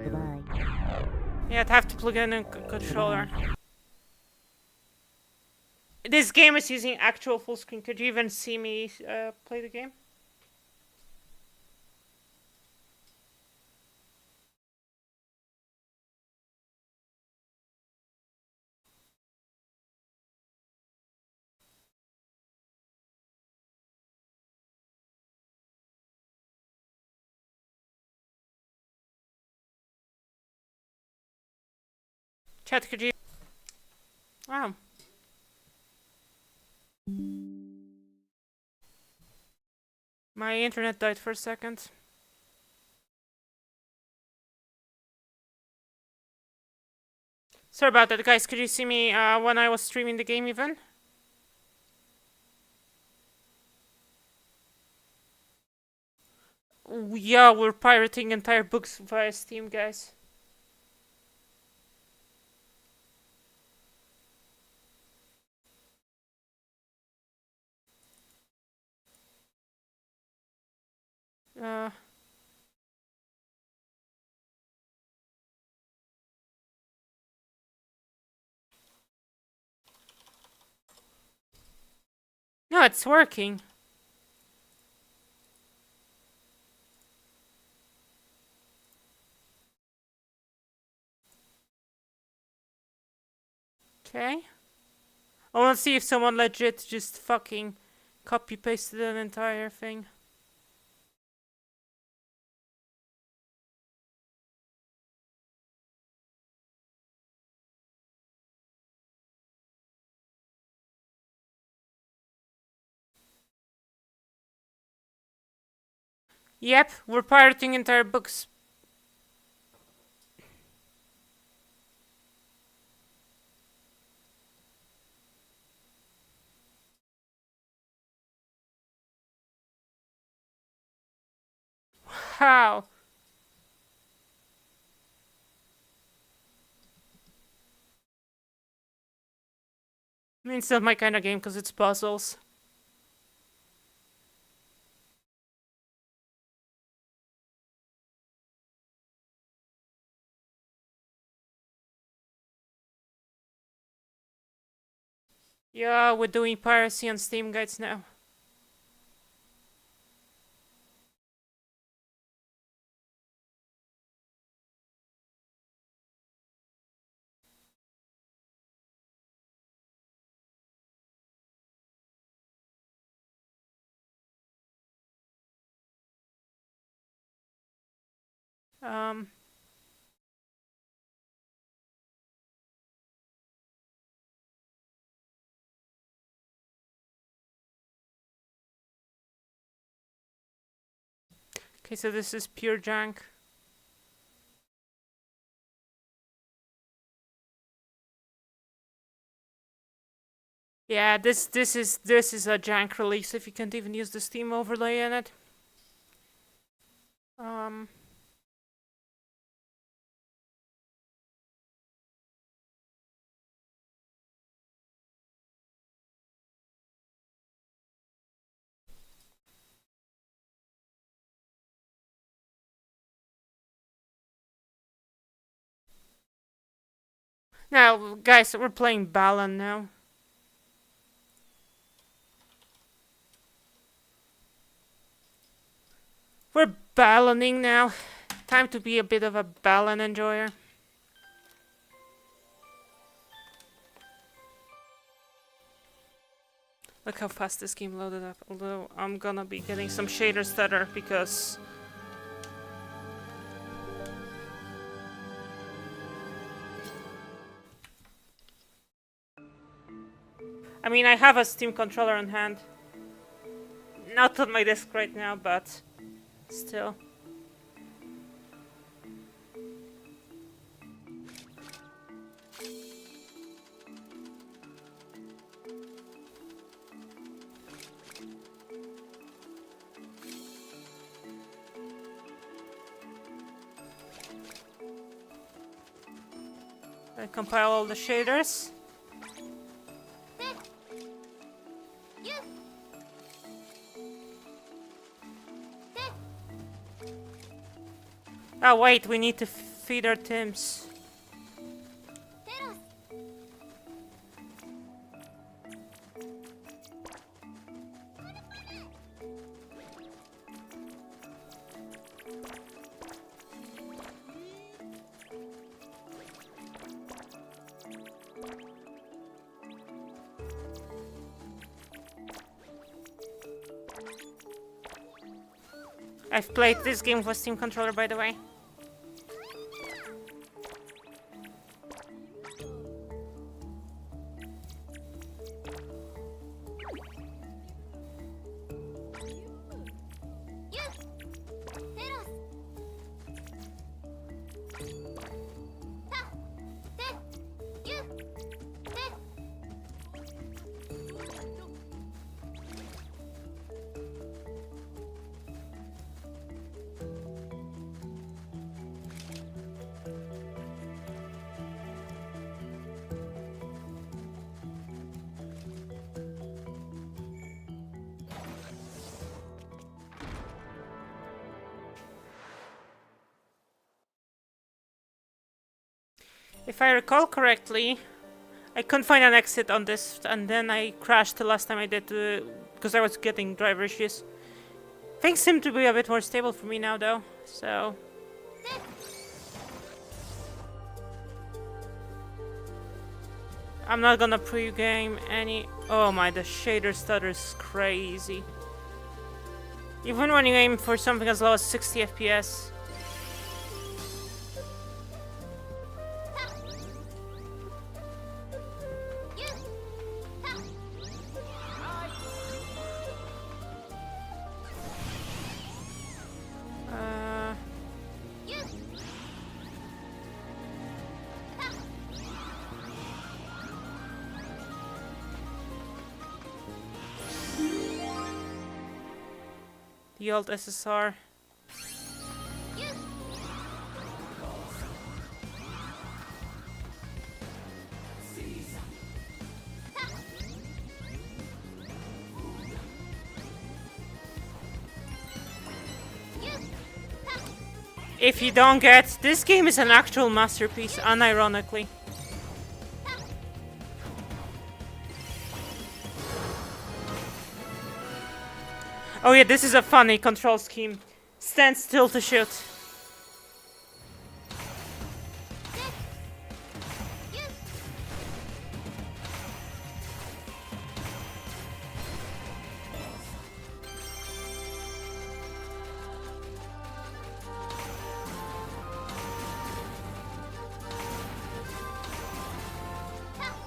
Goodbye. Yeah, I'd have to plug in a controller. This game is using actual full screen. Could you even see me play the game? Chat, could you? Wow. My internet died for a second. Sorry about that, guys. Could you see me when I was streaming the game even? Yeah, we're pirating entire books via Steam, guys. No, it's working. Okay. I want to see if someone legit just fucking copy-pasted an entire thing. Yep, we're pirating entire books. How? I mean, it's not my kind of game because it's puzzles. Yeah, we're doing piracy on Steam guides now. Um... Okay, so this is pure junk. Yeah, this is a jank release if you can't even use the Steam overlay in it. Now, guys, we're playing Balan now. We're Balaning now. Time to be a bit of a Balan enjoyer. Look how fast this game loaded up. Although I'm gonna be getting some shader stutter because I mean, I have a Steam controller on hand. Not on my desk right now, but still. I compile all the shaders. Oh wait, we need to feed our Tims. I've played this game with Steam controller, by the way. If I recall correctly, I couldn't find an exit on this, and then I crashed the last time I did because I was getting driver issues. Things seem to be a bit more stable for me now, though, so... I'm not gonna pre-game any... Oh my, the shader stutter is crazy. Even when you aim for something as low as 60 FPS. The old SSR. If you don't get, this game is an actual masterpiece, unironically. Oh yeah, this is a funny control scheme. Stand still to shoot.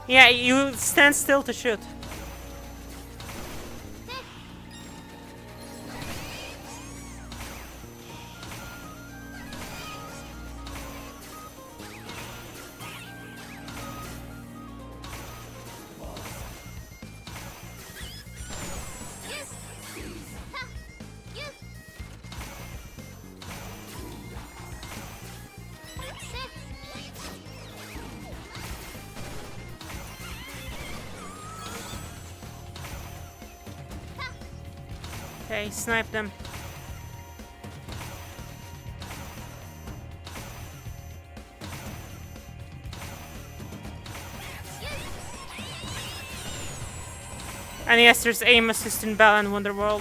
Yeah, you stand still to shoot. Okay, snipe them. And yes, there's aim assist in Bell and Wonderworld.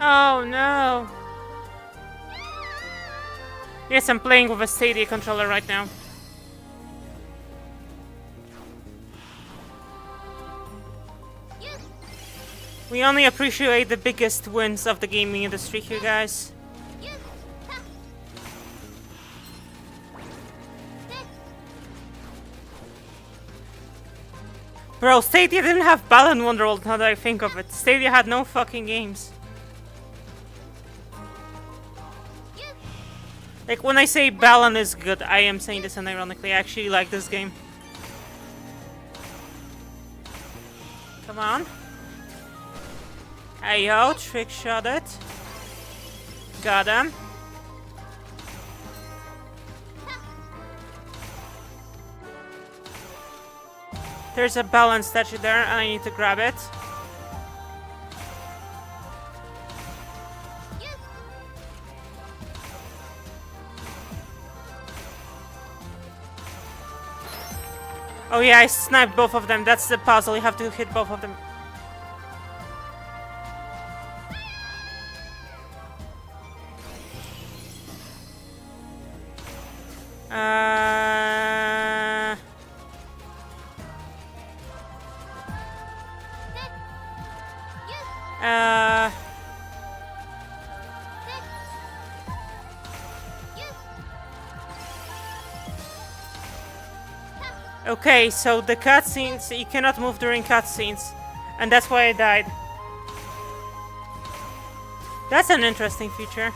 Oh no! Yes, I'm playing with a Stadia controller right now. We only appreciate the biggest wins of the gaming industry here, guys. Bro, Stadia didn't have Balan Wonderworld now that I think of it. Stadia had no fucking games. Like, when I say Balan is good, I am saying this unironically. I actually like this game. Come on. Ayo, trick shot it. Got him. There's a balance statue there, and I need to grab it. Oh yeah, I sniped both of them. That's the puzzle. You have to hit both of them. Okay, so the cutscenes, you cannot move during cutscenes, and that's why I died. That's an interesting feature.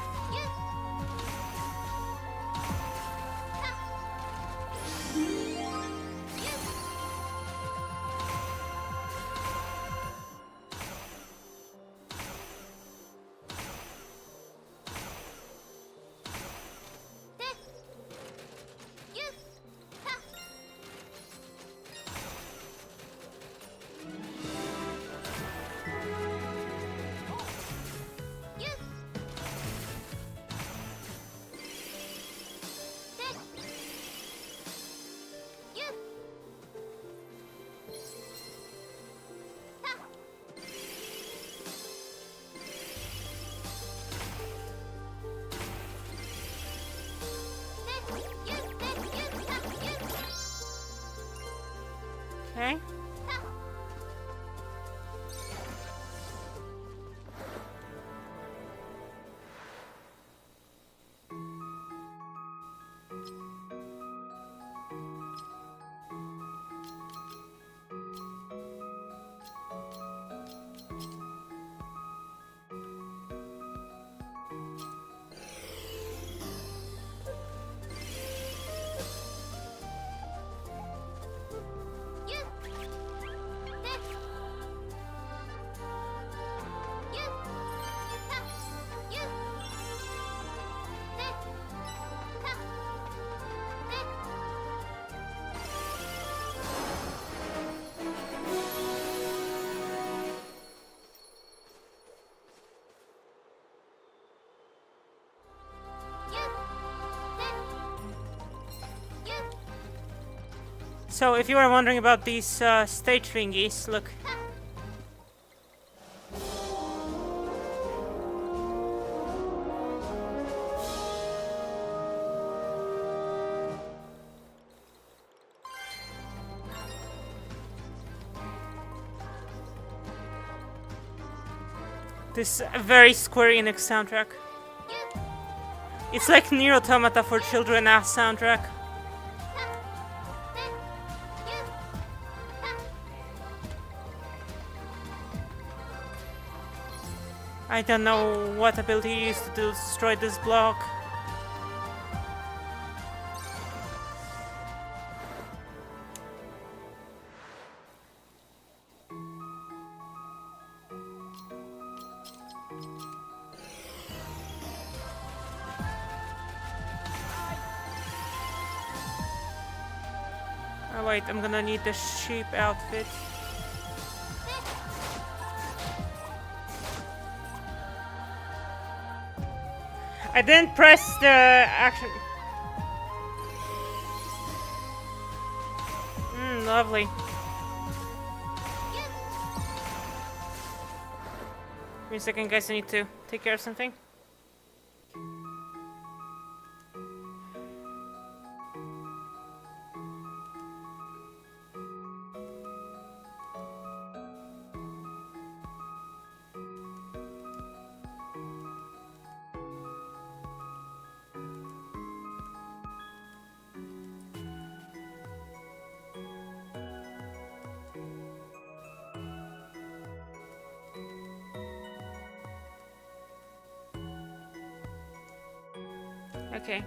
Okay. So, if you were wondering about these stage thingies, look. This very Square Enix soundtrack. It's like Nier Automata for children ass soundtrack. I don't know what ability he used to destroy this block. Oh wait, I'm gonna need the sheep outfit. I didn't press the action. Lovely. Give me a second, guys. I need to take care of something. Okay.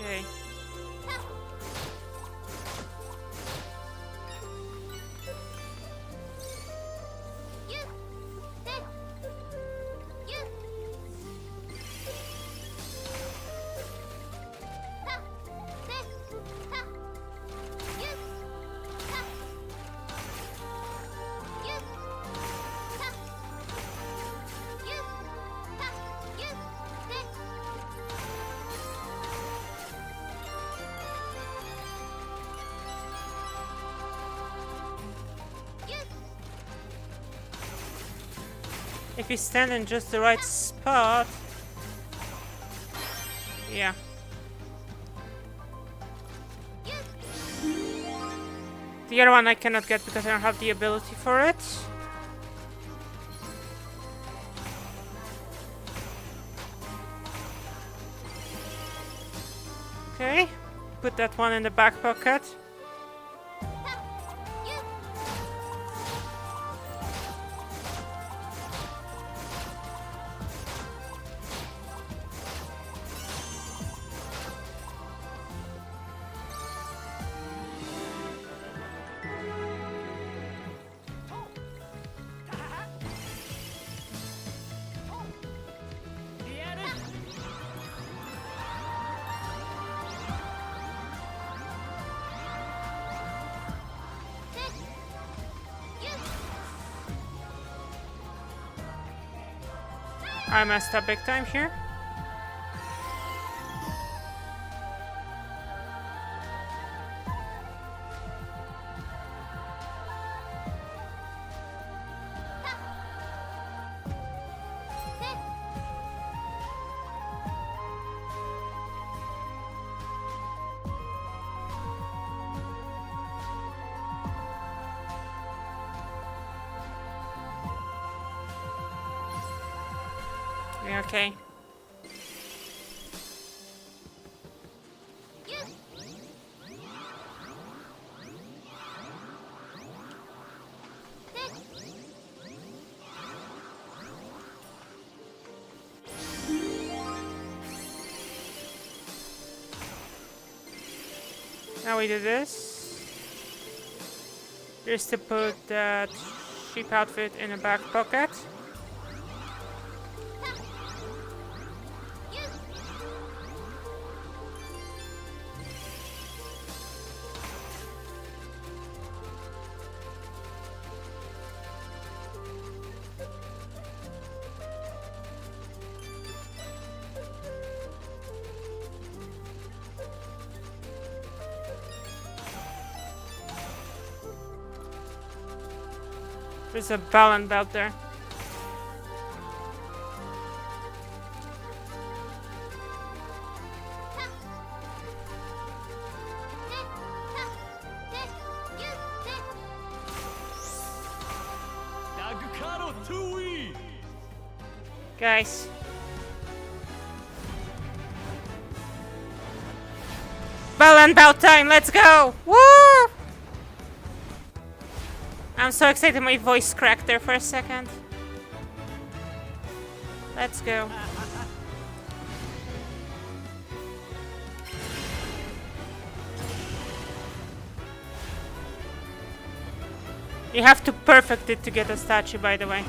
Okay. If you stand in just the right spot. Yeah. The other one I cannot get because I don't have the ability for it. Okay. Put that one in the back pocket. I messed up big time here. Okay. Now we do this. Just to put that sheep outfit in a back pocket. There's a balance belt there. Guys. Balance belt time, let's go! Woo! I'm so excited, my voice cracked there for a second. Let's go. You have to perfect it to get a statue, by the way.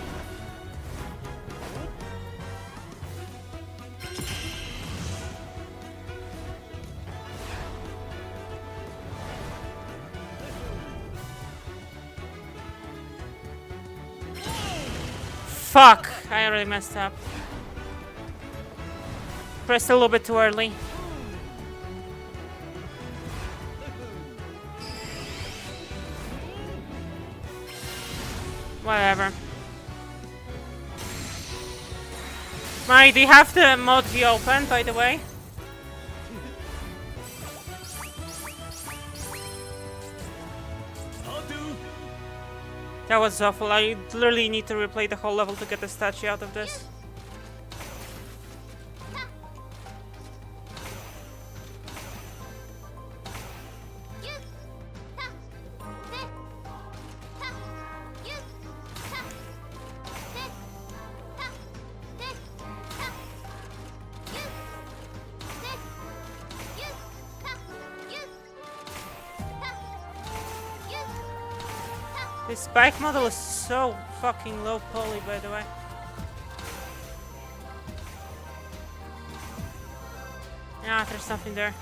Fuck! I already messed up. Pressed a little bit too early. Whatever. Mari, do you have the mod view open, by the way? That was awful. I literally need to replay the whole level to get the statue out of this. This bike model is so fucking low poly, by the way. Yeah, there's something there.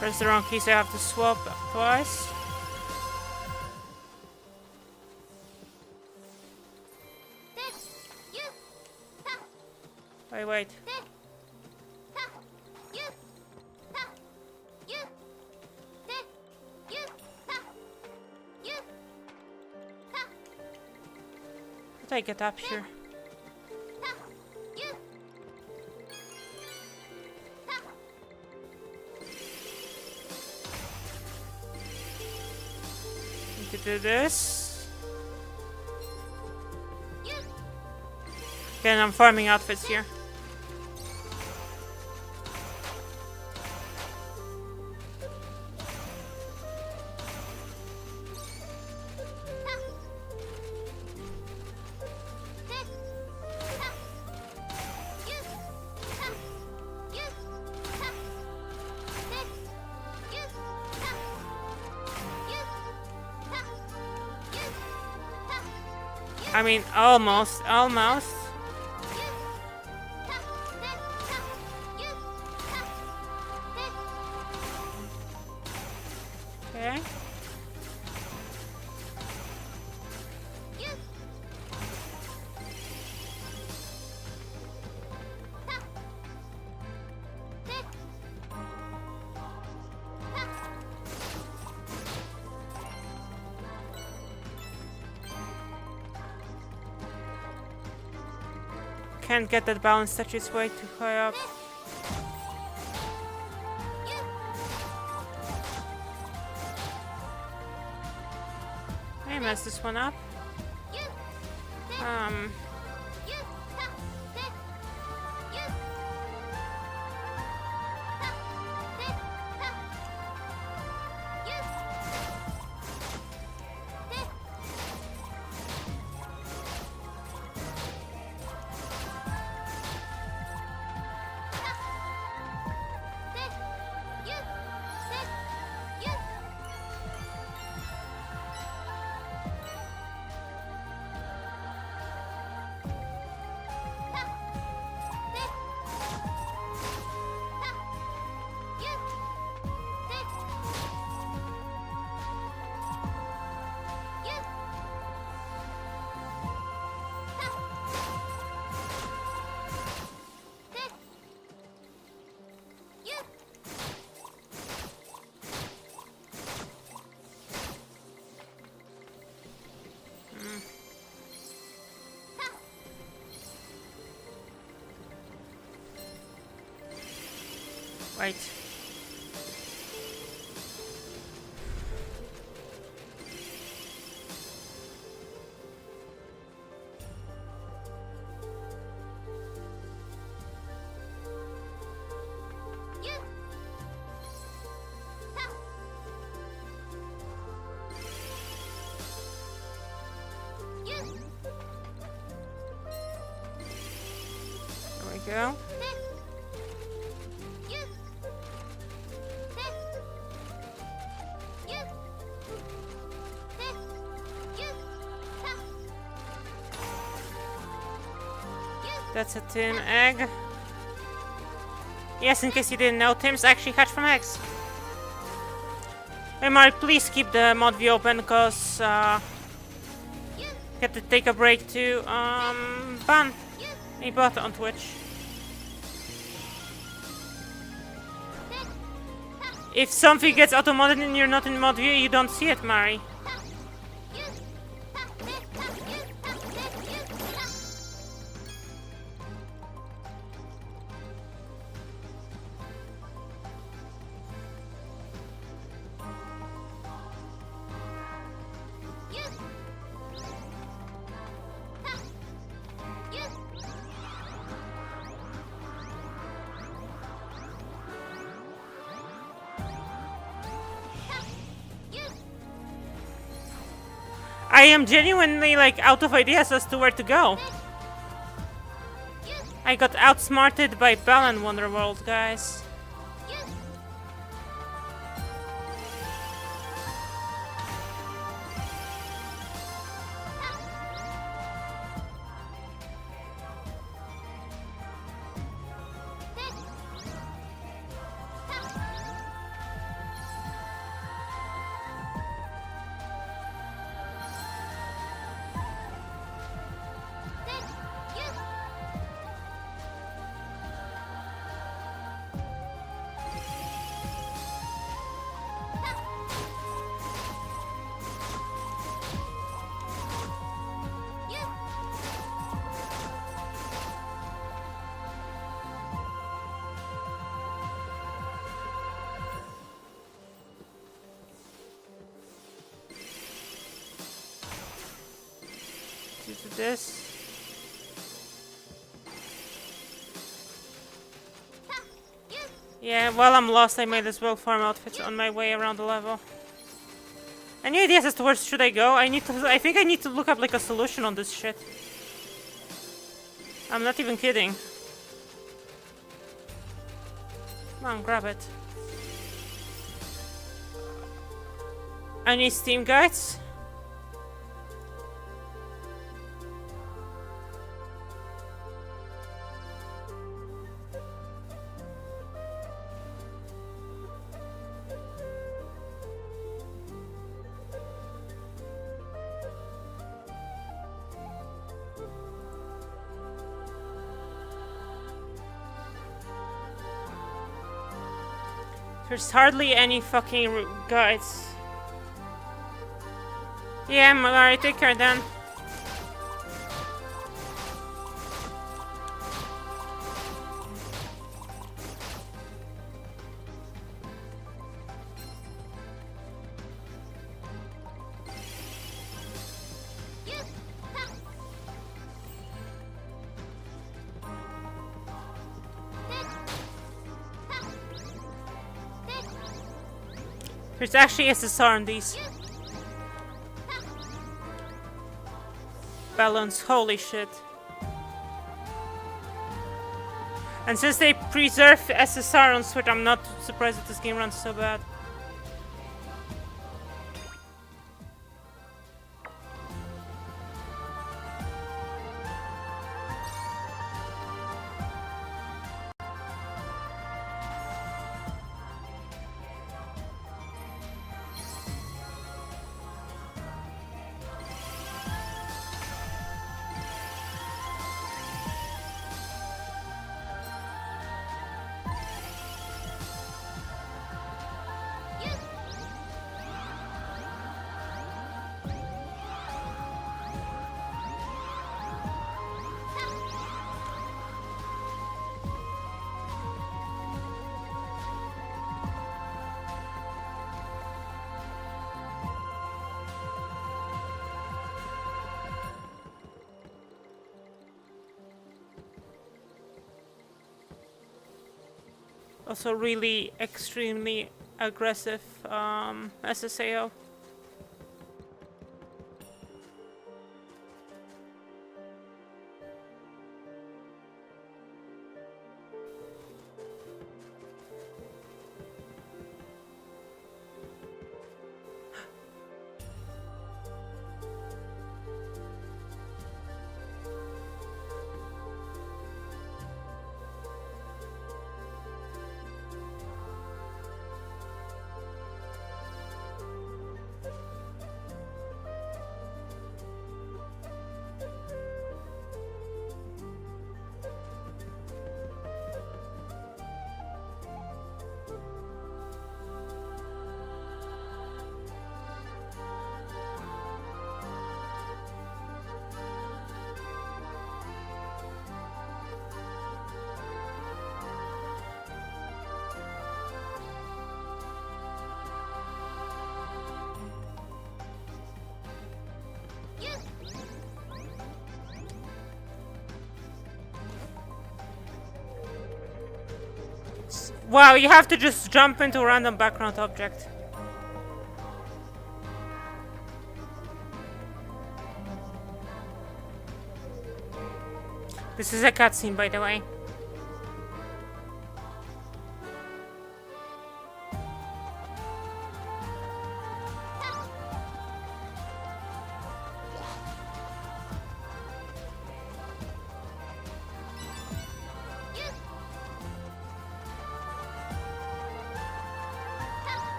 Press the wrong key, so I have to swap twice. Wait. How do I get up here? Need to do this. Again, I'm farming outfits here. I mean, almost. Okay. Can't get that balance touch, it's way too high up. I messed this one up. Wait. There we go. That's a tin egg. Yes, in case you didn't know, Tims actually hatch from eggs. Hey Mari, please keep the mod view open, because have to take a break to ban a bot on Twitch. If something gets auto-modded and you're not in mod view, you don't see it, Mari. I am genuinely like out of ideas as to where to go. I got outsmarted by Balan Wonderworld, guys. To this. Yeah, while I'm lost, I might as well farm outfits on my way around the level. Any ideas as to where should I go? I think I need to look up like a solution on this shit. I'm not even kidding. Come on, grab it. Any Steam guides? There's hardly any fucking guides. Yeah, alright, take care then. There's actually SSR on these balloons, holy shit. And since they preserve SSR on Switch, I'm not surprised that this game runs so bad. Also really extremely aggressive SSAO. Wow, you have to just jump into a random background object. This is a cutscene, by the way.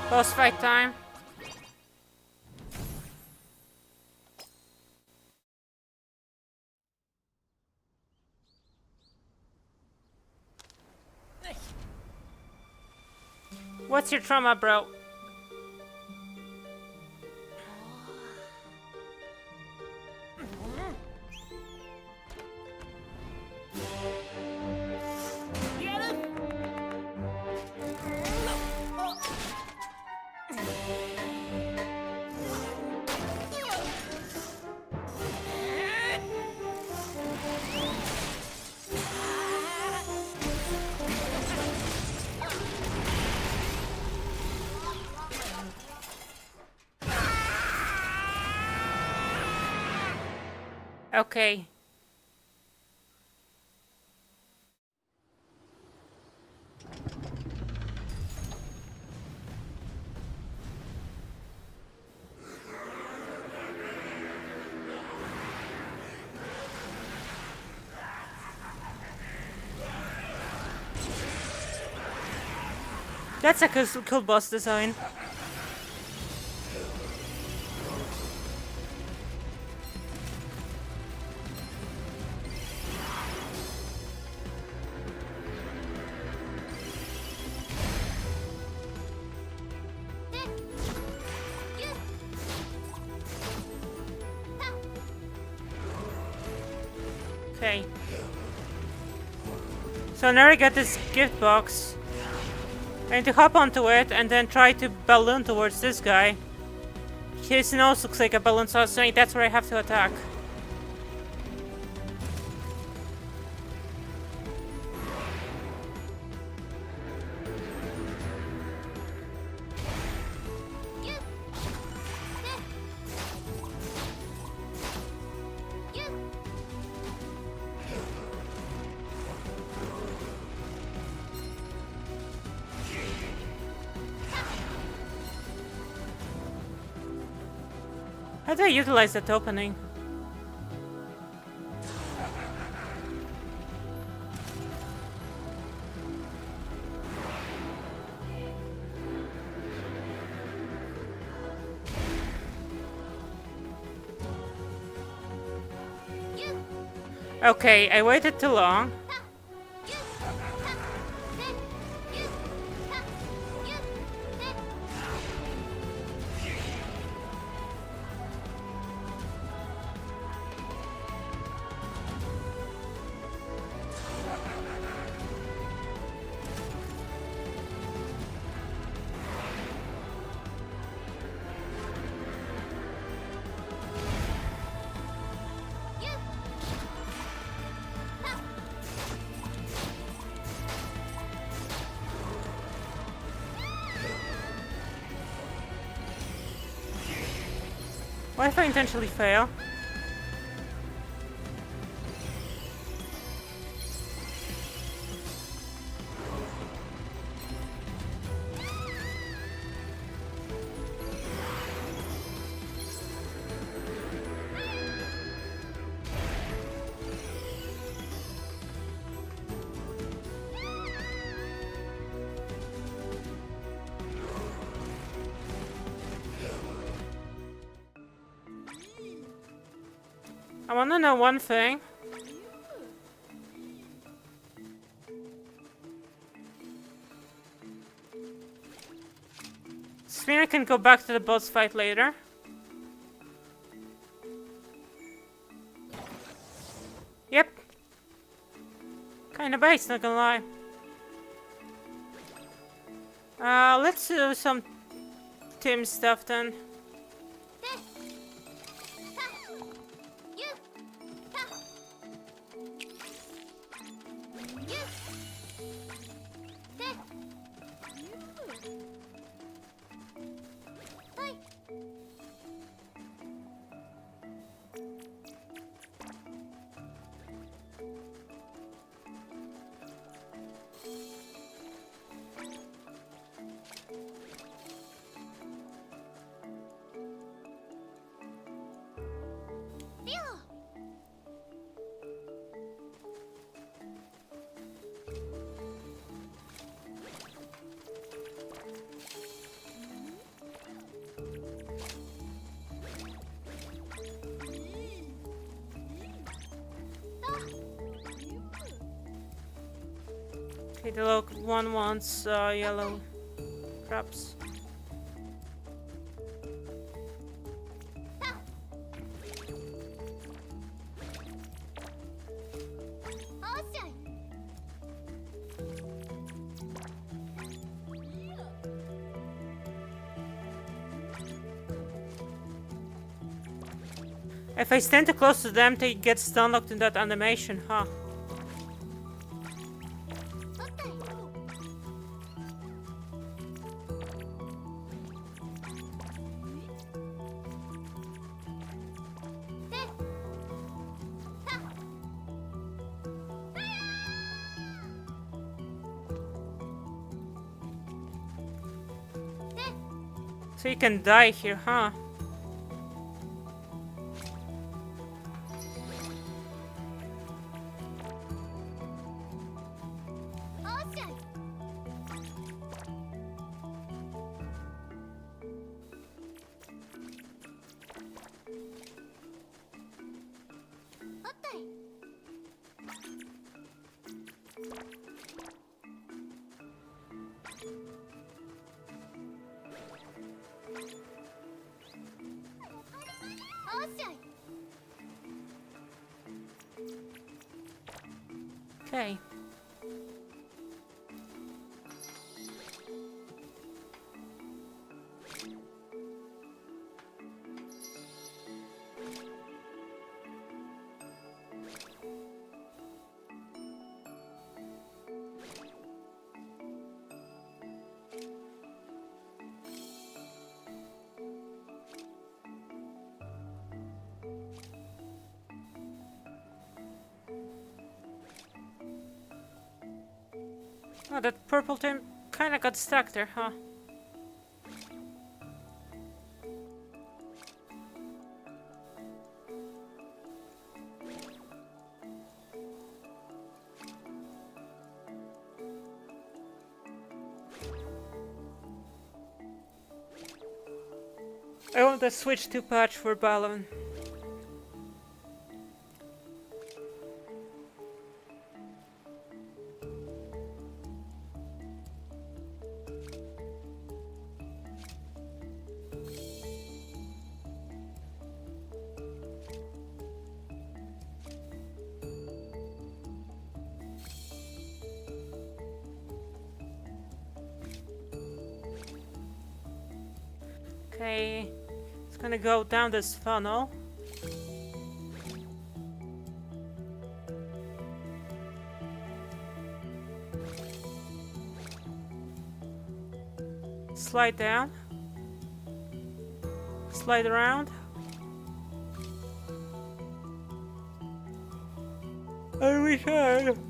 Boss fight time. What's your trauma, bro? Okay. That's a cool boss design. Okay. So now I got this gift box. I need to hop onto it and then try to balloon towards this guy. His nose looks like a balloon, so I was saying that's where I have to attack. How do I utilize that opening? Okay, I waited too long. What if I intentionally fail? I want to know one thing. Does this mean I can go back to the boss fight later? Yep. Kinda base, not gonna lie. Let's do some team stuff then. Okay, the local one wants yellow traps. If I stand too close to them, they get stun locked in that animation, huh? So you can die here, huh? Okay. Oh, that purple thing kinda got stuck there, huh? I want to switch to patch for balloon. Okay, it's gonna go down this funnel. Slide down. Slide around. And return.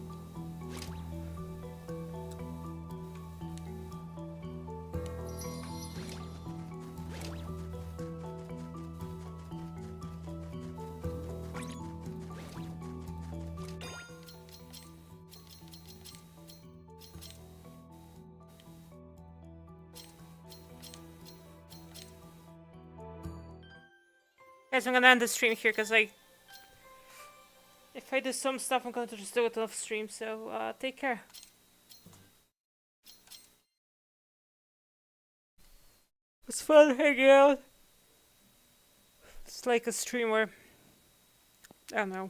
Guys, I'm gonna end the stream here because if I do some stuff, I'm going to just do it off stream. So take care. It's fun hanging out. It's like a stream where I don't know.